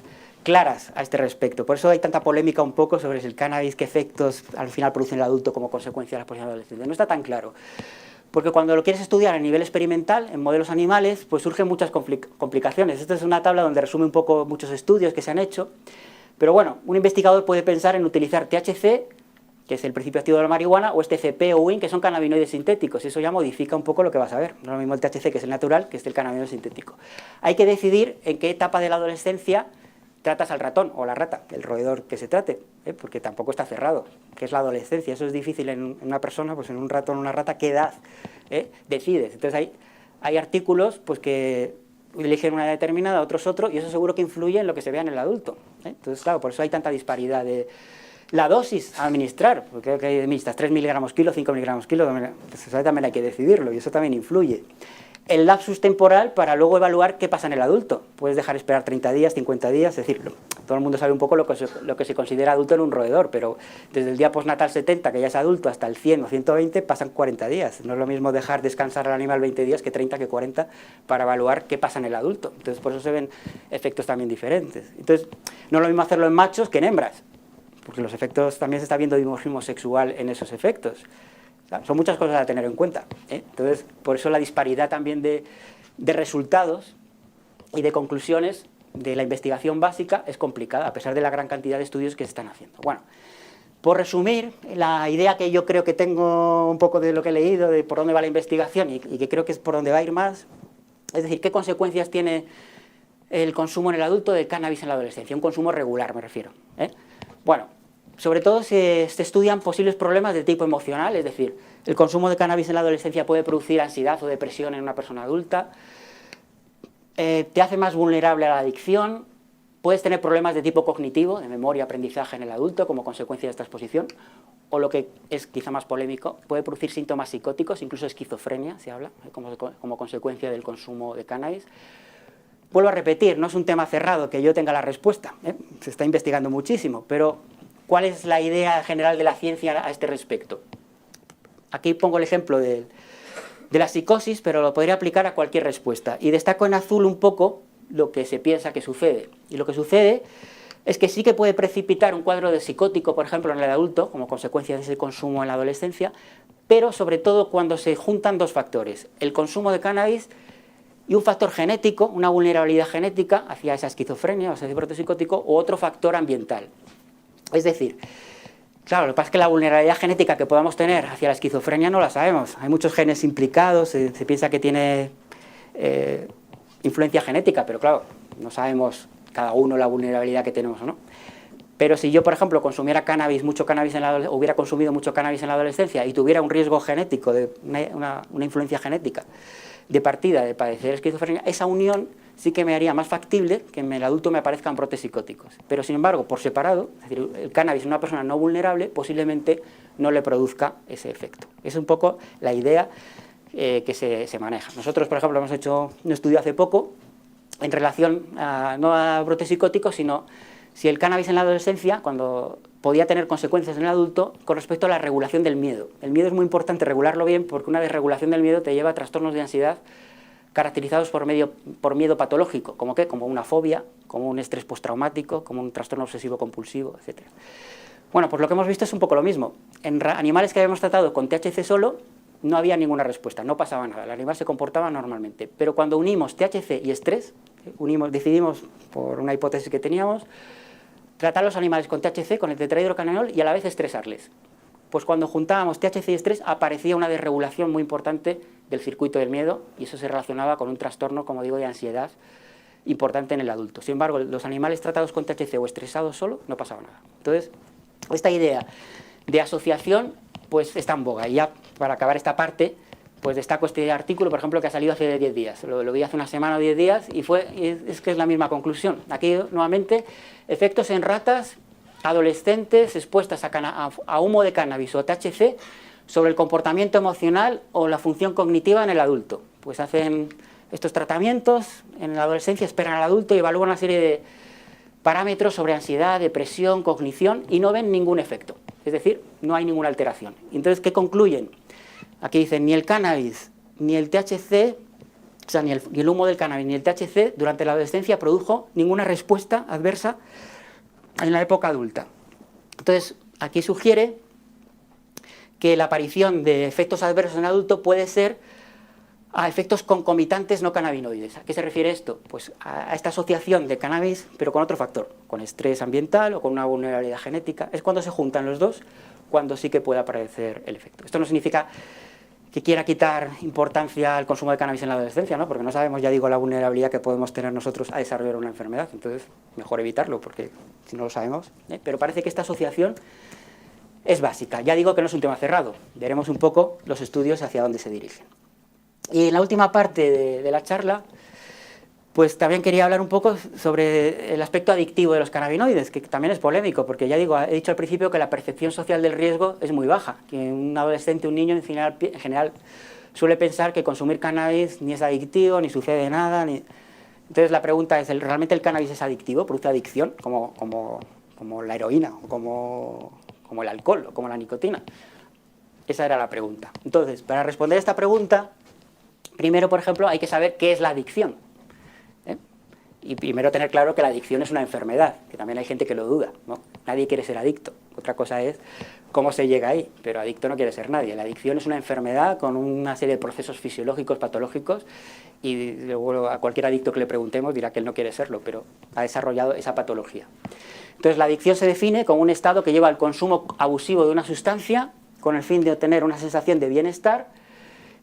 claras a este respecto. Por eso hay tanta polémica un poco sobre si el cannabis, qué efectos al final produce en el adulto como consecuencia de la exposición adolescente. No está tan claro. Porque cuando lo quieres estudiar a nivel experimental, en modelos animales, pues surgen muchas complicaciones. Esta es una tabla donde resume un poco muchos estudios que se han hecho. Pero bueno, un investigador puede pensar en utilizar THC, que es el principio activo de la marihuana, o este CP o WIN, que son cannabinoides sintéticos. Y eso ya modifica un poco lo que vas a ver. No es lo mismo el THC, que es el natural, que es el cannabinoide sintético. Hay que decidir en qué etapa de la adolescencia tratas al ratón o la rata, el roedor que se trate, porque tampoco está cerrado, que es la adolescencia. Eso es difícil en una persona, pues en un ratón o una rata, ¿qué edad decides? Entonces hay artículos pues, que eligen una determinada, otros otro, y eso seguro que influye en lo que se vea en el adulto. Entonces, claro, por eso hay tanta disparidad de la dosis a administrar, porque creo que hay administras 3 miligramos kilo, 5 miligramos kilo, pues eso también hay que decidirlo, y eso también influye. El lapsus temporal para luego evaluar qué pasa en el adulto. Puedes dejar esperar 30 días, 50 días, es decir, todo el mundo sabe un poco lo que se considera adulto en un roedor, pero desde el día postnatal 70, que ya es adulto, hasta el 100 o 120, pasan 40 días. No es lo mismo dejar descansar al animal 20 días que 30, que 40, para evaluar qué pasa en el adulto. Entonces, por eso se ven efectos también diferentes. Entonces, no es lo mismo hacerlo en machos que en hembras, porque los efectos, también se está viendo dimorfismo sexual en esos efectos. Son muchas cosas a tener en cuenta. Entonces, por eso la disparidad también de resultados y de conclusiones de la investigación básica es complicada, a pesar de la gran cantidad de estudios que se están haciendo. Bueno, por resumir, la idea que yo creo que tengo un poco de lo que he leído, de por dónde va la investigación y que creo que es por dónde va a ir más, es decir, qué consecuencias tiene el consumo en el adulto de cannabis en la adolescencia, un consumo regular me refiero. Bueno, sobre todo se estudian posibles problemas de tipo emocional, es decir, el consumo de cannabis en la adolescencia puede producir ansiedad o depresión en una persona adulta, te hace más vulnerable a la adicción, puedes tener problemas de tipo cognitivo, de memoria, aprendizaje en el adulto como consecuencia de esta exposición, o lo que es quizá más polémico, puede producir síntomas psicóticos, incluso esquizofrenia, se habla, como consecuencia del consumo de cannabis. Vuelvo a repetir, no es un tema cerrado que yo tenga la respuesta, se está investigando muchísimo, pero ¿cuál es la idea general de la ciencia a este respecto? Aquí pongo el ejemplo de la psicosis, pero lo podría aplicar a cualquier respuesta. Y destaco en azul un poco lo que se piensa que sucede. Y lo que sucede es que sí que puede precipitar un cuadro de psicótico, por ejemplo, en el adulto, como consecuencia de ese consumo en la adolescencia, pero sobre todo cuando se juntan dos factores, el consumo de cannabis y un factor genético, una vulnerabilidad genética hacia esa esquizofrenia o ese brote psicótico, u otro factor ambiental. Es decir, claro, lo que pasa es que la vulnerabilidad genética que podamos tener hacia la esquizofrenia no la sabemos. Hay muchos genes implicados, se piensa que tiene influencia genética, pero claro, no sabemos cada uno la vulnerabilidad que tenemos o no. Pero si yo, por ejemplo, consumiera cannabis, hubiera consumido mucho cannabis en la adolescencia y tuviera un riesgo genético, de una influencia genética de partida de padecer esquizofrenia, esa unión sí que me haría más factible que en el adulto me aparezcan brotes psicóticos. Pero, sin embargo, por separado, es decir, el cannabis en una persona no vulnerable posiblemente no le produzca ese efecto. Es un poco la idea que se maneja. Nosotros, por ejemplo, hemos hecho un estudio hace poco en relación no a brotes psicóticos, sino si el cannabis en la adolescencia, cuando podía tener consecuencias en el adulto, con respecto a la regulación del miedo. El miedo es muy importante regularlo bien, porque una desregulación del miedo te lleva a trastornos de ansiedad caracterizados por miedo patológico, como una fobia, como un estrés postraumático, como un trastorno obsesivo-compulsivo, etc. Bueno, pues lo que hemos visto es un poco lo mismo. En animales que habíamos tratado con THC solo, no había ninguna respuesta, no pasaba nada, el animal se comportaba normalmente. Pero cuando unimos THC y estrés, decidimos, por una hipótesis que teníamos, tratar a los animales con THC, con el tetrahidrocannabinol, y a la vez estresarles. Pues cuando juntábamos THC y estrés, aparecía una desregulación muy importante del circuito del miedo, y eso se relacionaba con un trastorno, como digo, de ansiedad importante en el adulto. Sin embargo, los animales tratados con THC o estresados solo, no pasaba nada. Entonces, esta idea de asociación pues está en boga. Y ya para acabar esta parte, pues destaco este artículo, por ejemplo, que ha salido hace 10 días. Lo vi hace una semana o 10 días y es que es la misma conclusión. Aquí, nuevamente, efectos en ratas adolescentes expuestas a humo de cannabis o THC sobre el comportamiento emocional o la función cognitiva en el adulto. Pues hacen estos tratamientos en la adolescencia, esperan al adulto y evalúan una serie de parámetros sobre ansiedad, depresión, cognición y no ven ningún efecto. Es decir, no hay ninguna alteración. Entonces, ¿qué concluyen? Aquí dicen, ni el cannabis, ni el THC, o sea, ni el humo del cannabis, ni el THC durante la adolescencia produjo ninguna respuesta adversa en la época adulta. Entonces, aquí sugiere que la aparición de efectos adversos en el adulto puede ser a efectos concomitantes no cannabinoides. ¿A qué se refiere esto? Pues a esta asociación de cannabis, pero con otro factor, con estrés ambiental o con una vulnerabilidad genética. Es cuando se juntan los dos, cuando sí que puede aparecer el efecto. Esto no significa que quiera quitar importancia al consumo de cannabis en la adolescencia, ¿no? Porque no sabemos, ya digo, la vulnerabilidad que podemos tener nosotros a desarrollar una enfermedad. Entonces, mejor evitarlo, porque si no lo sabemos. Pero parece que esta asociación es básica. Ya digo que no es un tema cerrado. Veremos un poco los estudios hacia dónde se dirigen. Y en la última parte de la charla, pues también quería hablar un poco sobre el aspecto adictivo de los cannabinoides, que también es polémico, porque ya digo, he dicho al principio que la percepción social del riesgo es muy baja, que un adolescente, un niño en general suele pensar que consumir cannabis ni es adictivo, ni sucede nada, Entonces la pregunta es, ¿realmente el cannabis es adictivo, produce adicción, como la heroína, o como el alcohol, o como la nicotina? Esa era la pregunta. Entonces, para responder a esta pregunta, primero, por ejemplo, hay que saber qué es la adicción. Y primero tener claro que la adicción es una enfermedad, que también hay gente que lo duda, ¿no? Nadie quiere ser adicto. Otra cosa es cómo se llega ahí, pero adicto no quiere ser nadie. La adicción es una enfermedad con una serie de procesos fisiológicos, patológicos, y luego a cualquier adicto que le preguntemos dirá que él no quiere serlo, pero ha desarrollado esa patología. Entonces, la adicción se define como un estado que lleva al consumo abusivo de una sustancia con el fin de obtener una sensación de bienestar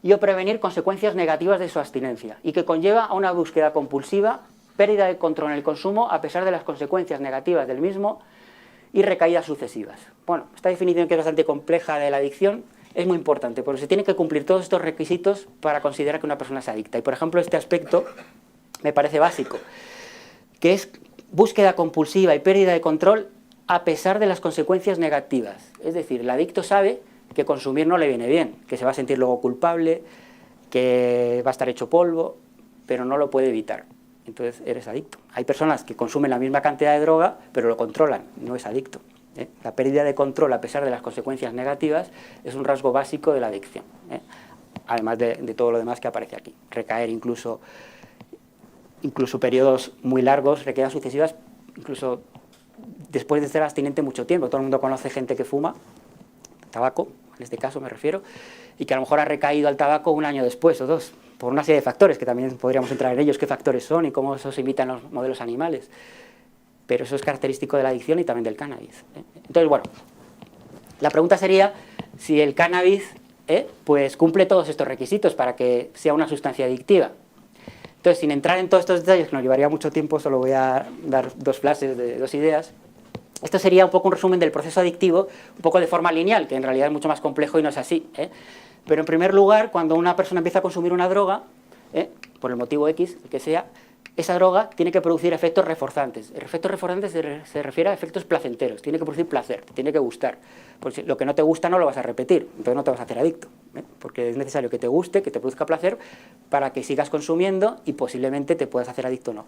y o prevenir consecuencias negativas de su abstinencia, y que conlleva a una búsqueda compulsiva, pérdida de control en el consumo a pesar de las consecuencias negativas del mismo y recaídas sucesivas. Bueno, esta definición, que es bastante compleja de la adicción, es muy importante, porque se tienen que cumplir todos estos requisitos para considerar que una persona es adicta. Y, por ejemplo, este aspecto me parece básico, que es búsqueda compulsiva y pérdida de control a pesar de las consecuencias negativas. Es decir, el adicto sabe que consumir no le viene bien, que se va a sentir luego culpable, que va a estar hecho polvo, pero no lo puede evitar. Entonces eres adicto. Hay personas que consumen la misma cantidad de droga, pero lo controlan, no es adicto. La pérdida de control a pesar de las consecuencias negativas es un rasgo básico de la adicción, además de todo lo demás que aparece aquí. Recaer incluso periodos muy largos, recaídas sucesivas, incluso después de ser abstinente mucho tiempo. Todo el mundo conoce gente que fuma tabaco, en este caso me refiero, y que a lo mejor ha recaído al tabaco un año después o dos. por una serie de factores, que también podríamos entrar en ellos, qué factores son y cómo eso se imita en los modelos animales. Pero eso es característico de la adicción y también del cannabis. Entonces, bueno, la pregunta sería si el cannabis pues cumple todos estos requisitos para que sea una sustancia adictiva. Entonces, sin entrar en todos estos detalles, que nos llevaría mucho tiempo, solo voy a dar dos flashes de dos ideas. Esto sería un poco un resumen del proceso adictivo, un poco de forma lineal, que en realidad es mucho más complejo y no es así. Pero en primer lugar, cuando una persona empieza a consumir una droga, por el motivo X, el que sea, esa droga tiene que producir efectos reforzantes. El efecto reforzante se refiere a efectos placenteros, tiene que producir placer, te tiene que gustar. Porque lo que no te gusta no lo vas a repetir, entonces no te vas a hacer adicto, porque es necesario que te guste, que te produzca placer, para que sigas consumiendo y posiblemente te puedas hacer adicto o no.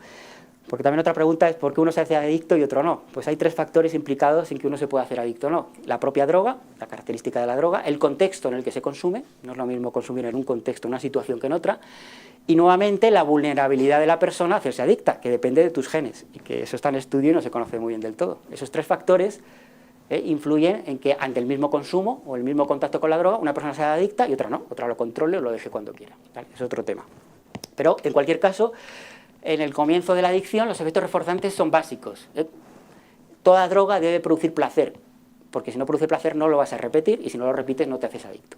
Porque también otra pregunta es ¿por qué uno se hace adicto y otro no? Pues hay tres factores implicados en que uno se pueda hacer adicto o no. La propia droga, la característica de la droga, el contexto en el que se consume, no es lo mismo consumir en un contexto, en una situación que en otra, y nuevamente la vulnerabilidad de la persona a hacerse adicta, que depende de tus genes, y que eso está en estudio y no se conoce muy bien del todo. Esos tres factores influyen en que ante el mismo consumo o el mismo contacto con la droga, una persona sea adicta y otra no, otra lo controle o lo deje cuando quiera. ¿Vale? Es otro tema. Pero en cualquier caso, en el comienzo de la adicción los efectos reforzantes son básicos. Toda droga debe producir placer, porque si no produce placer no lo vas a repetir y si no lo repites no te haces adicto.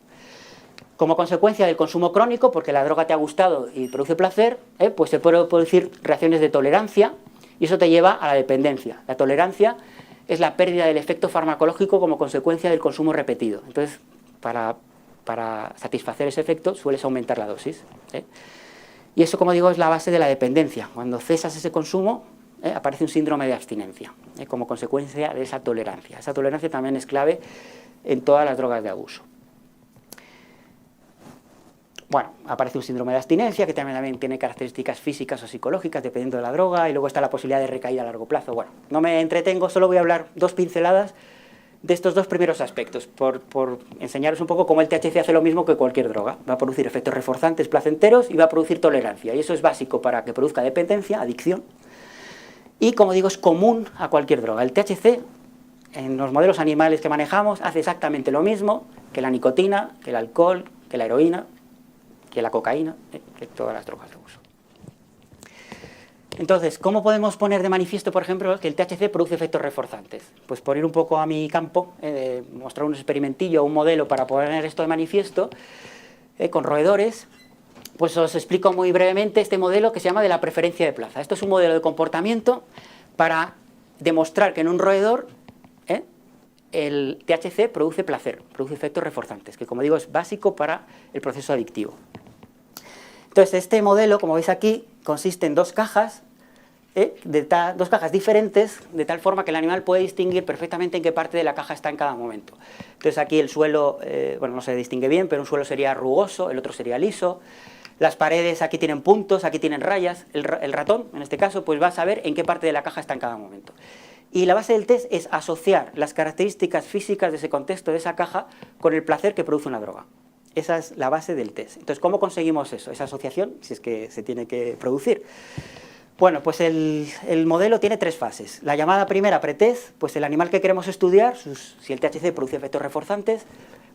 Como consecuencia del consumo crónico, porque la droga te ha gustado y produce placer, pues se pueden producir reacciones de tolerancia y eso te lleva a la dependencia. La tolerancia es la pérdida del efecto farmacológico como consecuencia del consumo repetido. Entonces, para satisfacer ese efecto sueles aumentar la dosis. Y eso, como digo, es la base de la dependencia. Cuando cesas ese consumo, aparece un síndrome de abstinencia, como consecuencia de esa tolerancia. Esa tolerancia también es clave en todas las drogas de abuso. Bueno, aparece un síndrome de abstinencia, que también tiene características físicas o psicológicas, dependiendo de la droga, y luego está la posibilidad de recaída a largo plazo. Bueno, no me entretengo, solo voy a hablar dos pinceladas de estos dos primeros aspectos, por enseñaros un poco cómo el THC hace lo mismo que cualquier droga. Va a producir efectos reforzantes placenteros y va a producir tolerancia, y eso es básico para que produzca dependencia, adicción, y como digo, es común a cualquier droga. El THC, en los modelos animales que manejamos, hace exactamente lo mismo que la nicotina, que el alcohol, que la heroína, que la cocaína, que todas las drogas de uso. Entonces, ¿cómo podemos poner de manifiesto, por ejemplo, que el THC produce efectos reforzantes? Pues por ir un poco a mi campo, mostrar un experimentillo, un modelo para poner esto de manifiesto, con roedores, pues os explico muy brevemente este modelo que se llama de la preferencia de plaza. Esto es un modelo de comportamiento para demostrar que en un roedor el THC produce placer, produce efectos reforzantes, que como digo es básico para el proceso adictivo. Entonces este modelo, como veis aquí, consiste en dos cajas, dos cajas diferentes, de tal forma que el animal puede distinguir perfectamente en qué parte de la caja está en cada momento. Entonces aquí el suelo, bueno, no se distingue bien, pero un suelo sería rugoso, el otro sería liso. Las paredes aquí tienen puntos, aquí tienen rayas. El ratón, en este caso, pues va a saber en qué parte de la caja está en cada momento. Y la base del test es asociar las características físicas de ese contexto, de esa caja, con el placer que produce una droga. Esa es la base del test. Entonces, ¿cómo conseguimos eso? Esa asociación, si es que se tiene que producir. Bueno, pues el modelo tiene tres fases. La llamada primera pretest, pues el animal que queremos estudiar, si el THC produce efectos reforzantes,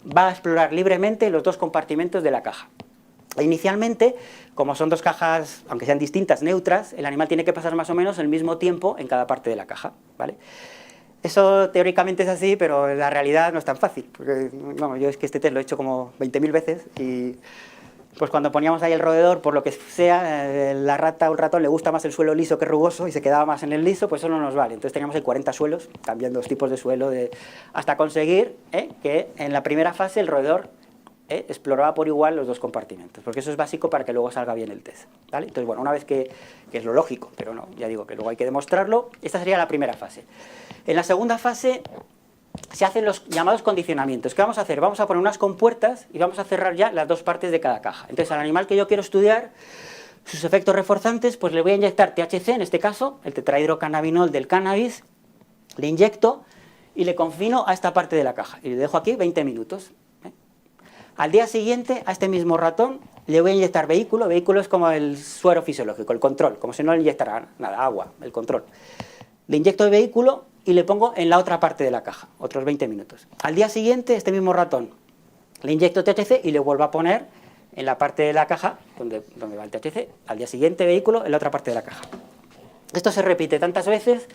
va a explorar libremente los dos compartimentos de la caja. Inicialmente, como son dos cajas, aunque sean distintas, neutras, el animal tiene que pasar más o menos el mismo tiempo en cada parte de la caja, ¿vale? Eso teóricamente es así, pero en la realidad no es tan fácil, porque bueno, yo es que este test lo he hecho como 20.000 veces y pues cuando poníamos ahí el roedor, por lo que sea, la rata o el ratón le gusta más el suelo liso que rugoso y se quedaba más en el liso, pues eso no nos vale. Entonces teníamos ahí 40 suelos, cambiando los tipos de suelo, hasta conseguir que en la primera fase el roedor exploraba por igual los dos compartimentos, porque eso es básico para que luego salga bien el test, ¿vale? Entonces, bueno, una vez que es lo lógico, pero no, ya digo que luego hay que demostrarlo, esta sería la primera fase. En la segunda fase se hacen los llamados condicionamientos. ¿Qué vamos a hacer? Vamos a poner unas compuertas y vamos a cerrar ya las dos partes de cada caja. Entonces, al animal que yo quiero estudiar, sus efectos reforzantes, pues le voy a inyectar THC, en este caso, el tetrahidrocannabinol del cannabis, le inyecto y le confino a esta parte de la caja. Y le dejo aquí 20 minutos. Al día siguiente, a este mismo ratón, le voy a inyectar vehículo. Vehículo es como el suero fisiológico, el control, como si no le inyectara nada, agua, el control. Le inyecto el vehículo y le pongo en la otra parte de la caja, otros 20 minutos. Al día siguiente, este mismo ratón, le inyecto THC y le vuelvo a poner en la parte de la caja donde va el THC, al día siguiente vehículo en la otra parte de la caja. Esto se repite tantas veces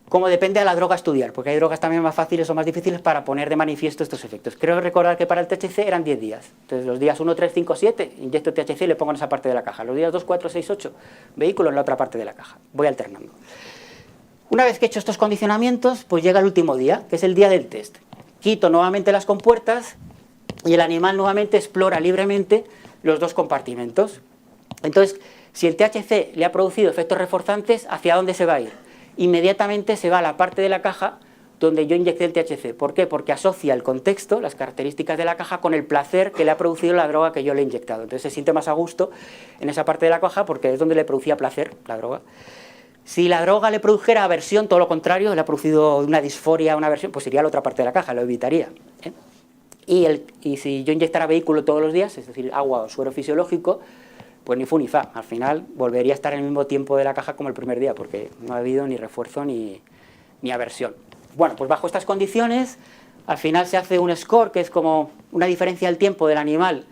como depende de la droga a estudiar, porque hay drogas también más fáciles o más difíciles para poner de manifiesto estos efectos. Creo recordar que para el THC eran 10 días. Entonces los días 1, 3, 5, 7, inyecto THC y le pongo en esa parte de la caja. Los días 2, 4, 6, 8, vehículo en la otra parte de la caja. Voy alternando. Una vez que he hecho estos condicionamientos, pues llega el último día, que es el día del test. Quito nuevamente las compuertas y el animal nuevamente explora libremente los dos compartimentos. Entonces, si el THC le ha producido efectos reforzantes, ¿hacia dónde se va a ir? Inmediatamente se va a la parte de la caja donde yo inyecté el THC. ¿Por qué? Porque asocia el contexto, las características de la caja, con el placer que le ha producido la droga que yo le he inyectado. Entonces se siente más a gusto en esa parte de la caja porque es donde le producía placer la droga. Si la droga le produjera aversión, todo lo contrario, le ha producido una disforia, una aversión, pues iría a la otra parte de la caja, lo evitaría, ¿eh? Y si yo inyectara vehículo todos los días, es decir, agua o suero fisiológico, pues ni fu ni fa. Al final volvería a estar en el mismo tiempo de la caja como el primer día, porque no ha habido ni refuerzo ni aversión. Bueno, pues bajo estas condiciones, al final se hace un score, que es como una diferencia del tiempo del animal,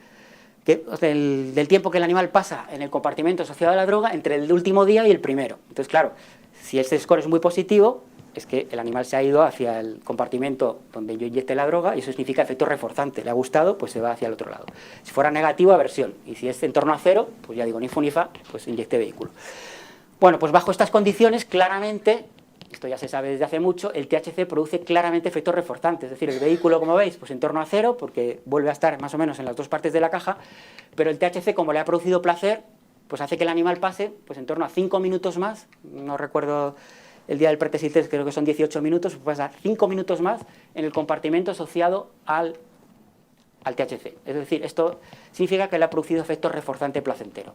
del tiempo que el animal pasa en el compartimento asociado a la droga entre el último día y el primero. Entonces, claro, si ese score es muy positivo, es que el animal se ha ido hacia el compartimento donde yo inyecté la droga y eso significa efecto reforzante. Le ha gustado, pues se va hacia el otro lado. Si fuera negativo, aversión. Y si es en torno a 0, pues ya digo, ni fu ni fa, pues inyecté vehículo. Bueno, pues bajo estas condiciones, claramente, esto ya se sabe desde hace mucho, el THC produce claramente efectos reforzantes. Es decir, el vehículo, como veis, pues en torno a 0, porque vuelve a estar más o menos en las dos partes de la caja, pero el THC, como le ha producido placer, pues hace que el animal pase pues en torno a 5 minutos más, no recuerdo el día del pretesis test, creo que son 18 minutos, pues a 5 minutos más en el compartimento asociado al THC. Es decir, esto significa que le ha producido efecto reforzante placentero.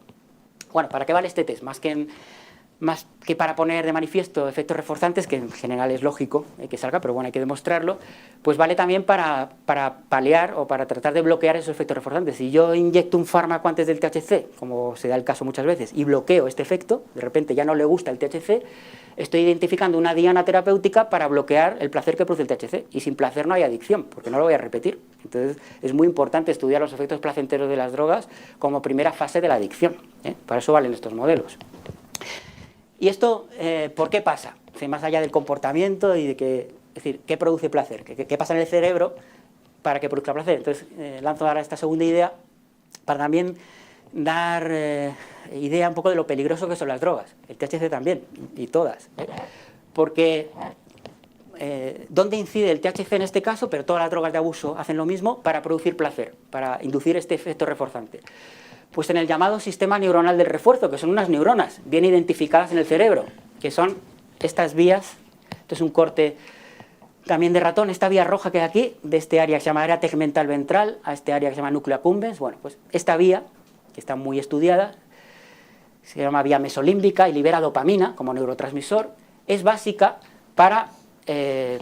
Bueno, ¿para qué vale este test? Más que para poner de manifiesto efectos reforzantes, que en general es lógico que salga, pero bueno, hay que demostrarlo, pues vale también para paliar o para tratar de bloquear esos efectos reforzantes. Si yo inyecto un fármaco antes del THC, como se da el caso muchas veces, y bloqueo este efecto, de repente ya no le gusta el THC, estoy identificando una diana terapéutica para bloquear el placer que produce el THC. Y sin placer no hay adicción, porque no lo voy a repetir. Entonces es muy importante estudiar los efectos placenteros de las drogas como primera fase de la adicción, ¿eh? Para eso valen estos modelos. ¿Y esto por qué pasa? O sea, más allá del comportamiento y de que, es decir, ¿qué produce placer? ¿Qué pasa en el cerebro para que produzca placer? Entonces lanzo ahora esta segunda idea para también dar idea un poco de lo peligroso que son las drogas, el THC también, y todas, ¿eh? Porque ¿dónde incide el THC en este caso? Pero todas las drogas de abuso hacen lo mismo para producir placer, para inducir este efecto reforzante. Pues en el llamado sistema neuronal del refuerzo, que son unas neuronas bien identificadas en el cerebro, que son estas vías. Esto es un corte también de ratón, esta vía roja que hay aquí, de este área que se llama área tegmental ventral a este área que se llama núcleo accumbens. Bueno, pues esta vía, que está muy estudiada, se llama vía mesolímbica y libera dopamina como neurotransmisor, es básica para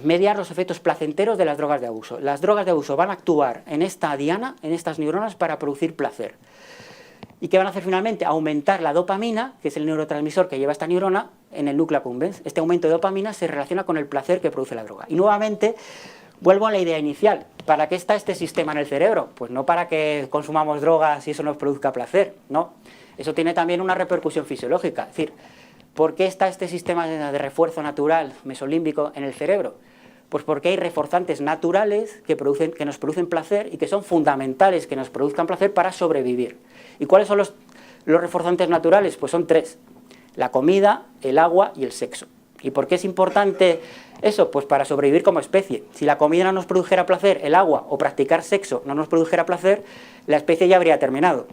mediar los efectos placenteros de las drogas de abuso. Las drogas de abuso van a actuar en esta diana, en estas neuronas, para producir placer. ¿Y qué van a hacer finalmente? Aumentar la dopamina, que es el neurotransmisor que lleva esta neurona, en el núcleo accumbens. Este aumento de dopamina se relaciona con el placer que produce la droga. Y nuevamente, vuelvo a la idea inicial. ¿Para qué está este sistema en el cerebro? Pues no para que consumamos drogas y eso nos produzca placer, no. Eso tiene también una repercusión fisiológica. Es decir, ¿por qué está este sistema de refuerzo natural mesolímbico en el cerebro? Pues porque hay reforzantes naturales que nos producen placer y que son fundamentales que nos produzcan placer para sobrevivir. ¿Y cuáles son los reforzantes naturales? Pues son 3. La comida, el agua y el sexo. ¿Y por qué es importante eso? Pues para sobrevivir como especie. Si la comida no nos produjera placer, el agua o practicar sexo no nos produjera placer, la especie ya habría terminado.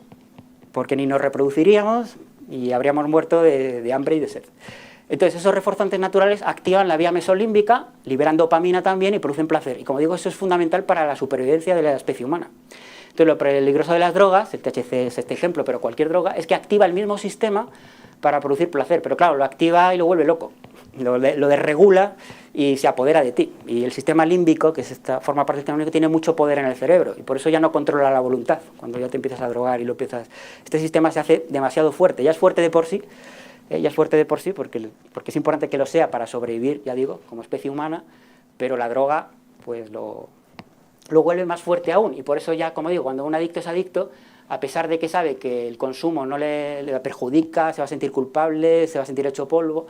Porque ni nos reproduciríamos y habríamos muerto de hambre y de sed. Entonces esos reforzantes naturales activan la vía mesolímbica, liberan dopamina también y producen placer. Y como digo, eso es fundamental para la supervivencia de la especie humana. Entonces lo peligroso de las drogas, el THC es este ejemplo, pero cualquier droga, es que activa el mismo sistema para producir placer. Pero claro, lo activa y lo vuelve loco, lo desregula y se apodera de ti. Y el sistema límbico, que forma parte del sistema límbico, tiene mucho poder en el cerebro y por eso ya no controla la voluntad. Cuando ya te empiezas a drogar y este sistema se hace demasiado fuerte. Ya es fuerte de por sí, porque es importante que lo sea para sobrevivir, ya digo, como especie humana, pero la droga pues lo vuelve más fuerte aún. Y por eso ya, como digo, cuando un adicto es adicto, a pesar de que sabe que el consumo no le perjudica, se va a sentir culpable, se va a sentir hecho polvo,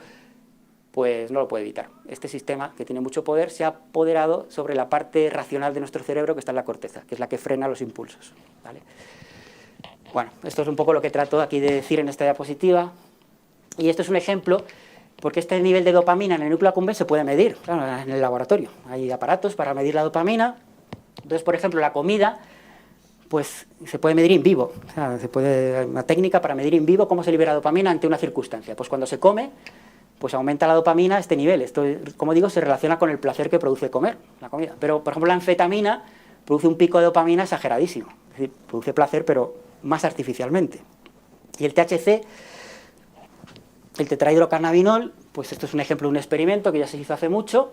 pues no lo puede evitar. Este sistema, que tiene mucho poder, se ha apoderado sobre la parte racional de nuestro cerebro, que está en la corteza, que es la que frena los impulsos, ¿vale? Bueno, esto es un poco lo que trato aquí de decir en esta diapositiva, y esto es un ejemplo, porque este nivel de dopamina en el núcleo accumbens se puede medir, claro, en el laboratorio. Hay aparatos para medir la dopamina. Entonces, por ejemplo, la comida, pues se puede medir in vivo. O sea, una técnica para medir in vivo cómo se libera dopamina ante una circunstancia. Pues cuando se come, pues aumenta la dopamina a este nivel. Esto, como digo, se relaciona con el placer que produce comer la comida. Pero, por ejemplo, la anfetamina produce un pico de dopamina exageradísimo. Es decir, produce placer, pero más artificialmente. Y el THC, el tetrahidrocannabinol, pues esto es un ejemplo de un experimento que ya se hizo hace mucho,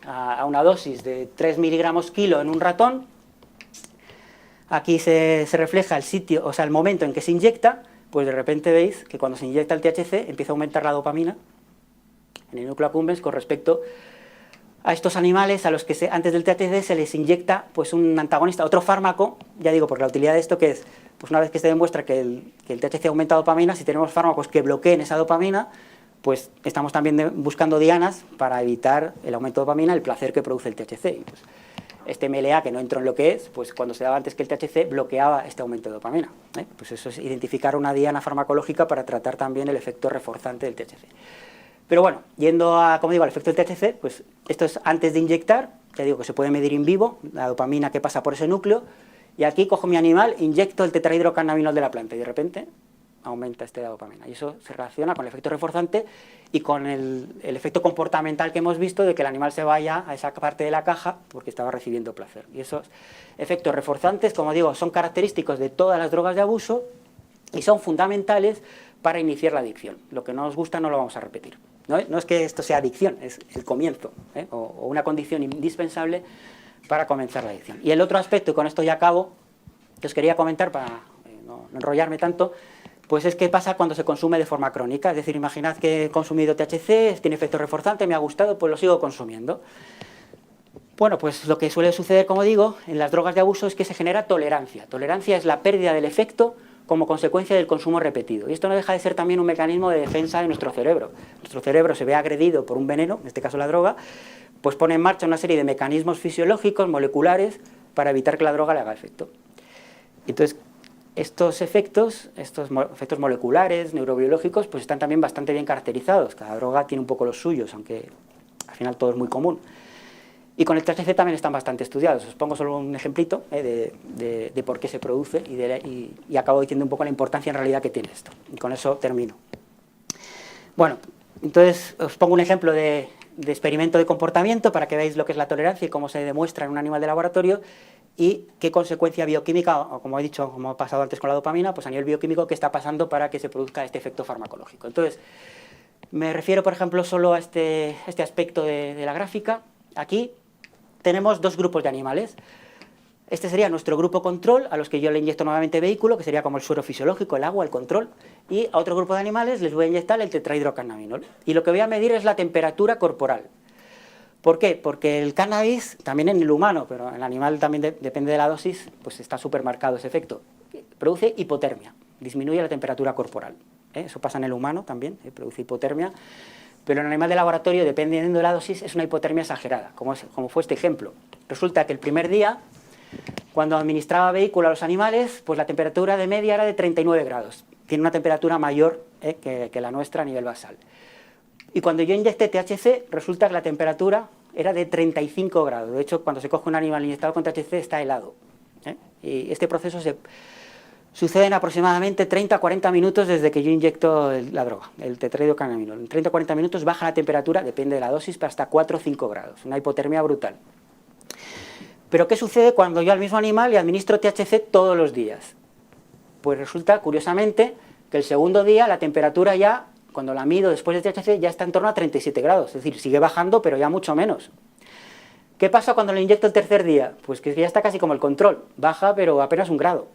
a una dosis de 3 miligramos kilo en un ratón. Aquí se refleja el sitio, o sea, el momento en que se inyecta. Pues de repente veis que cuando se inyecta el THC empieza a aumentar la dopamina en el núcleo accumbens con respecto a estos animales a los que antes del THC se les inyecta pues un antagonista, otro fármaco, ya digo, por la utilidad de esto, que es, pues una vez que se demuestra que el THC aumenta dopamina, si tenemos fármacos que bloqueen esa dopamina, pues estamos también buscando dianas para evitar el aumento de dopamina, el placer que produce el THC. Y pues, este MLA, que no entro en lo que es, pues cuando se daba antes que el THC, bloqueaba este aumento de dopamina. Pues eso es identificar una diana farmacológica para tratar también el efecto reforzante del THC. Pero bueno, yendo a, como digo, al efecto del THC, pues esto es antes de inyectar, ya digo que se puede medir in vivo, la dopamina que pasa por ese núcleo, y aquí cojo mi animal, inyecto el tetrahidrocannabinol de la planta, y de repente aumenta la dopamina. Y eso se relaciona con el efecto reforzante y con el efecto comportamental que hemos visto de que el animal se vaya a esa parte de la caja porque estaba recibiendo placer. Y esos efectos reforzantes, como digo, son característicos de todas las drogas de abuso y son fundamentales para iniciar la adicción. Lo que no nos gusta no lo vamos a repetir. No es que esto sea adicción, es el comienzo, o una condición indispensable para comenzar la adicción. Y el otro aspecto, y con esto ya acabo, que os quería comentar para no enrollarme tanto, pues es qué pasa cuando se consume de forma crónica. Es decir, imaginad que he consumido THC, tiene efecto reforzante, me ha gustado, pues lo sigo consumiendo. Bueno, pues lo que suele suceder, como digo, en las drogas de abuso es que se genera tolerancia. Tolerancia es la pérdida del efecto como consecuencia del consumo repetido. Y esto no deja de ser también un mecanismo de defensa de nuestro cerebro. Nuestro cerebro se ve agredido por un veneno, en este caso la droga, pues pone en marcha una serie de mecanismos fisiológicos, moleculares, para evitar que la droga le haga efecto. Entonces, estos efectos moleculares, neurobiológicos, pues están también bastante bien caracterizados. Cada droga tiene un poco los suyos, aunque al final todo es muy común. Y con el THC también están bastante estudiados. Os pongo solo un ejemplito de por qué se produce y acabo diciendo un poco la importancia en realidad que tiene esto. Y con eso termino. Bueno, entonces os pongo un ejemplo de experimento de comportamiento para que veáis lo que es la tolerancia y cómo se demuestra en un animal de laboratorio y qué consecuencia bioquímica, o como he dicho, como ha pasado antes con la dopamina, pues a nivel bioquímico, qué está pasando para que se produzca este efecto farmacológico. Entonces, me refiero, por ejemplo, solo a este aspecto de la gráfica. Aquí tenemos dos grupos de animales. Este sería nuestro grupo control, a los que yo le inyecto nuevamente vehículo, que sería como el suero fisiológico, el agua, el control, y a otro grupo de animales les voy a inyectar el tetrahidrocannabinol. Y lo que voy a medir es la temperatura corporal. ¿Por qué? Porque el cannabis, también en el humano, pero en el animal también depende de la dosis, pues está súper marcado ese efecto. Produce hipotermia, disminuye la temperatura corporal. Eso pasa en el humano también, produce hipotermia. Pero en el animal de laboratorio, dependiendo de la dosis, es una hipotermia exagerada, como fue este ejemplo. Resulta que el primer día, cuando administraba vehículo a los animales, pues la temperatura de media era de 39 grados. Tiene una temperatura mayor que la nuestra a nivel basal. Y cuando yo inyecté THC, resulta que la temperatura era de 35 grados. De hecho, cuando se coge un animal inyectado con THC, está helado. Y este proceso sucede en aproximadamente 30 a 40 minutos desde que yo inyecto la droga, el tetrahidrocannabinol. En 30 a 40 minutos baja la temperatura, depende de la dosis, hasta 4 o 5 grados. Una hipotermia brutal. Pero ¿qué sucede cuando yo al mismo animal le administro THC todos los días? Pues resulta, curiosamente, que el segundo día la temperatura ya, cuando la mido después de THC, ya está en torno a 37 grados. Es decir, sigue bajando, pero ya mucho menos. ¿Qué pasa cuando lo inyecto el tercer día? Pues que ya está casi como el control. Baja, pero apenas 1 grado.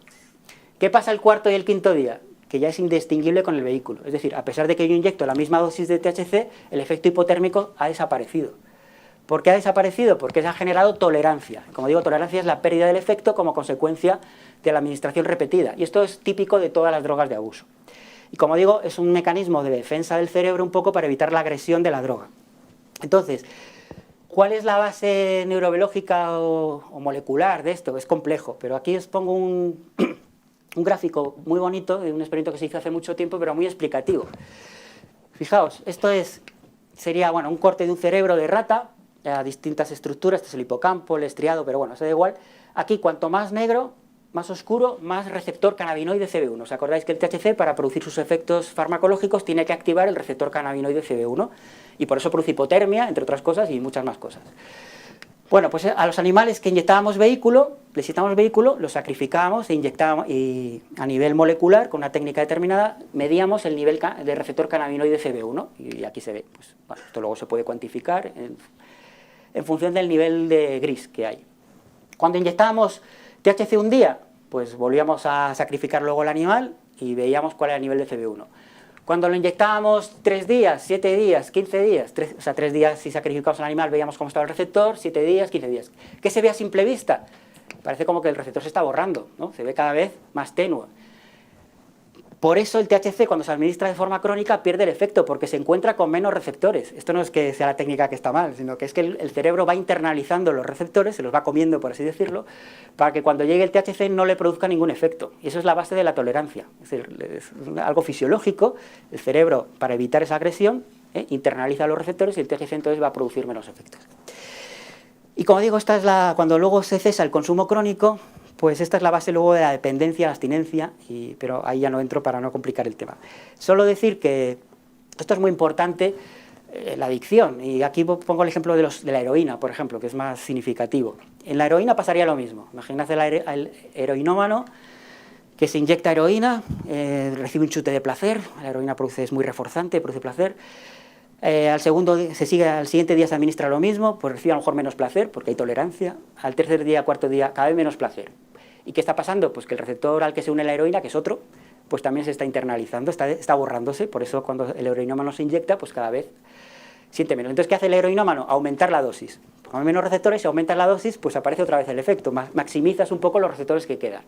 ¿Qué pasa el cuarto y el quinto día? Que ya es indistinguible con el vehículo. Es decir, a pesar de que yo inyecto la misma dosis de THC, el efecto hipotérmico ha desaparecido. ¿Por qué ha desaparecido? Porque se ha generado tolerancia. Como digo, tolerancia es la pérdida del efecto como consecuencia de la administración repetida. Y esto es típico de todas las drogas de abuso. Y como digo, es un mecanismo de defensa del cerebro un poco para evitar la agresión de la droga. Entonces, ¿cuál es la base neurobiológica o molecular de esto? Es complejo, pero aquí os pongo un gráfico muy bonito de un experimento que se hizo hace mucho tiempo, pero muy explicativo. Fijaos, esto sería bueno, un corte de un cerebro de rata a distintas estructuras, este es el hipocampo, el estriado, pero bueno, eso da igual. Aquí, cuanto más negro, más oscuro, más receptor cannabinoide CB1. ¿Os acordáis que el THC, para producir sus efectos farmacológicos, tiene que activar el receptor cannabinoide CB1? Y por eso produce hipotermia, entre otras cosas, y muchas más cosas. Bueno, pues a los animales que inyectábamos vehículo, les inyectábamos vehículo, los sacrificábamos e inyectábamos, y a nivel molecular, con una técnica determinada, medíamos el nivel de receptor cannabinoide CB1. Y aquí se ve, pues, bueno, esto luego se puede cuantificar en función del nivel de gris que hay. Cuando inyectábamos THC un día, pues volvíamos a sacrificar luego el animal y veíamos cuál era el nivel de CB1. Cuando lo inyectábamos 3 días, 7 días, 15 días, o sea, 3 días si sacrificamos al animal veíamos cómo estaba el receptor, 7 días, 15 días. ¿Qué se ve a simple vista? Parece como que el receptor se está borrando, ¿no? Se ve cada vez más tenue. Por eso el THC, cuando se administra de forma crónica, pierde el efecto, porque se encuentra con menos receptores. Esto no es que sea la técnica que está mal, sino que es que el cerebro va internalizando los receptores, se los va comiendo, por así decirlo, para que cuando llegue el THC no le produzca ningún efecto. Y eso es la base de la tolerancia. Es decir, es algo fisiológico. El cerebro, para evitar esa agresión, internaliza los receptores y el THC entonces va a producir menos efectos. Y como digo, esta es cuando luego se cesa el consumo crónico, pues esta es la base luego de la dependencia, la abstinencia, pero ahí ya no entro para no complicar el tema. Solo decir que esto es muy importante, la adicción, y aquí pongo el ejemplo de la heroína, por ejemplo, que es más significativo. En la heroína pasaría lo mismo. Imaginad el heroinómano que se inyecta heroína, recibe un chute de placer, la heroína es muy reforzante, produce placer. Al siguiente día se administra lo mismo, pues recibe a lo mejor menos placer, porque hay tolerancia. Al tercer día, cuarto día, cada vez menos placer. ¿Y qué está pasando? Pues que el receptor al que se une la heroína, que es otro, pues también se está internalizando, está borrándose. Por eso cuando el heroinómano se inyecta, pues cada vez siente menos. Entonces, ¿qué hace el heroinómano? Aumentar la dosis. Como hay menos receptores, si aumentas la dosis, pues aparece otra vez el efecto. Maximizas un poco los receptores que quedan.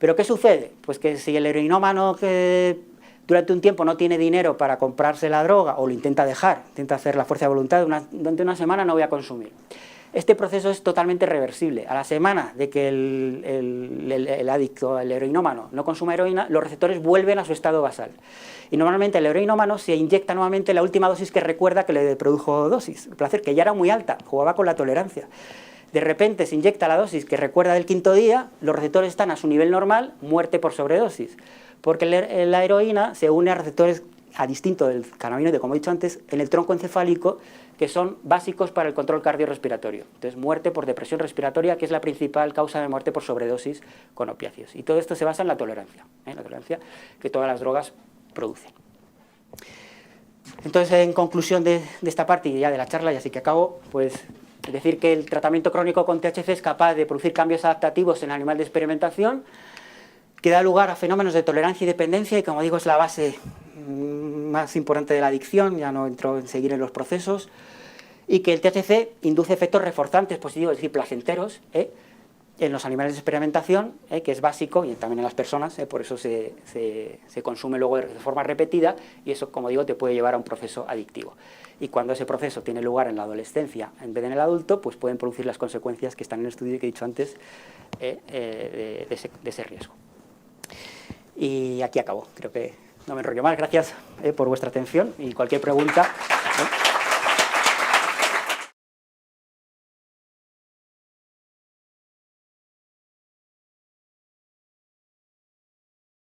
¿Pero qué sucede? Pues que si el heroinómano que durante un tiempo no tiene dinero para comprarse la droga o lo intenta dejar, intenta hacer la fuerza de voluntad, durante una semana no voy a consumir. Este proceso es totalmente reversible. A la semana de que el adicto, el heroinómano, no consuma heroína, los receptores vuelven a su estado basal. Y normalmente el heroinómano se inyecta nuevamente la última dosis que recuerda que le produjo dosis, el placer, que ya era muy alta, jugaba con la tolerancia. De repente se inyecta la dosis que recuerda del quinto día, los receptores están a su nivel normal, muerte por sobredosis. Porque la heroína se une a receptores, a distinto del cannabinoide, como he dicho antes, en el tronco encefálico, que son básicos para el control cardiorrespiratorio. Entonces, muerte por depresión respiratoria, que es la principal causa de muerte por sobredosis con opiáceos. Y todo esto se basa en la tolerancia que todas las drogas producen. Entonces, en conclusión de esta parte y ya de la charla, ya sí que acabo, pues decir que el tratamiento crónico con THC es capaz de producir cambios adaptativos en el animal de experimentación, que da lugar a fenómenos de tolerancia y dependencia, y como digo es la base más importante de la adicción, ya no entro en seguir en los procesos, y que el THC induce efectos reforzantes positivos, es decir, placenteros, en los animales de experimentación, que es básico, y también en las personas, por eso se consume luego de forma repetida, y eso, como digo, te puede llevar a un proceso adictivo. Y cuando ese proceso tiene lugar en la adolescencia en vez de en el adulto, pues pueden producir las consecuencias que están en el estudio que he dicho antes de ese riesgo. Y aquí acabo, creo que no me enrollo más. Gracias por vuestra atención y cualquier pregunta.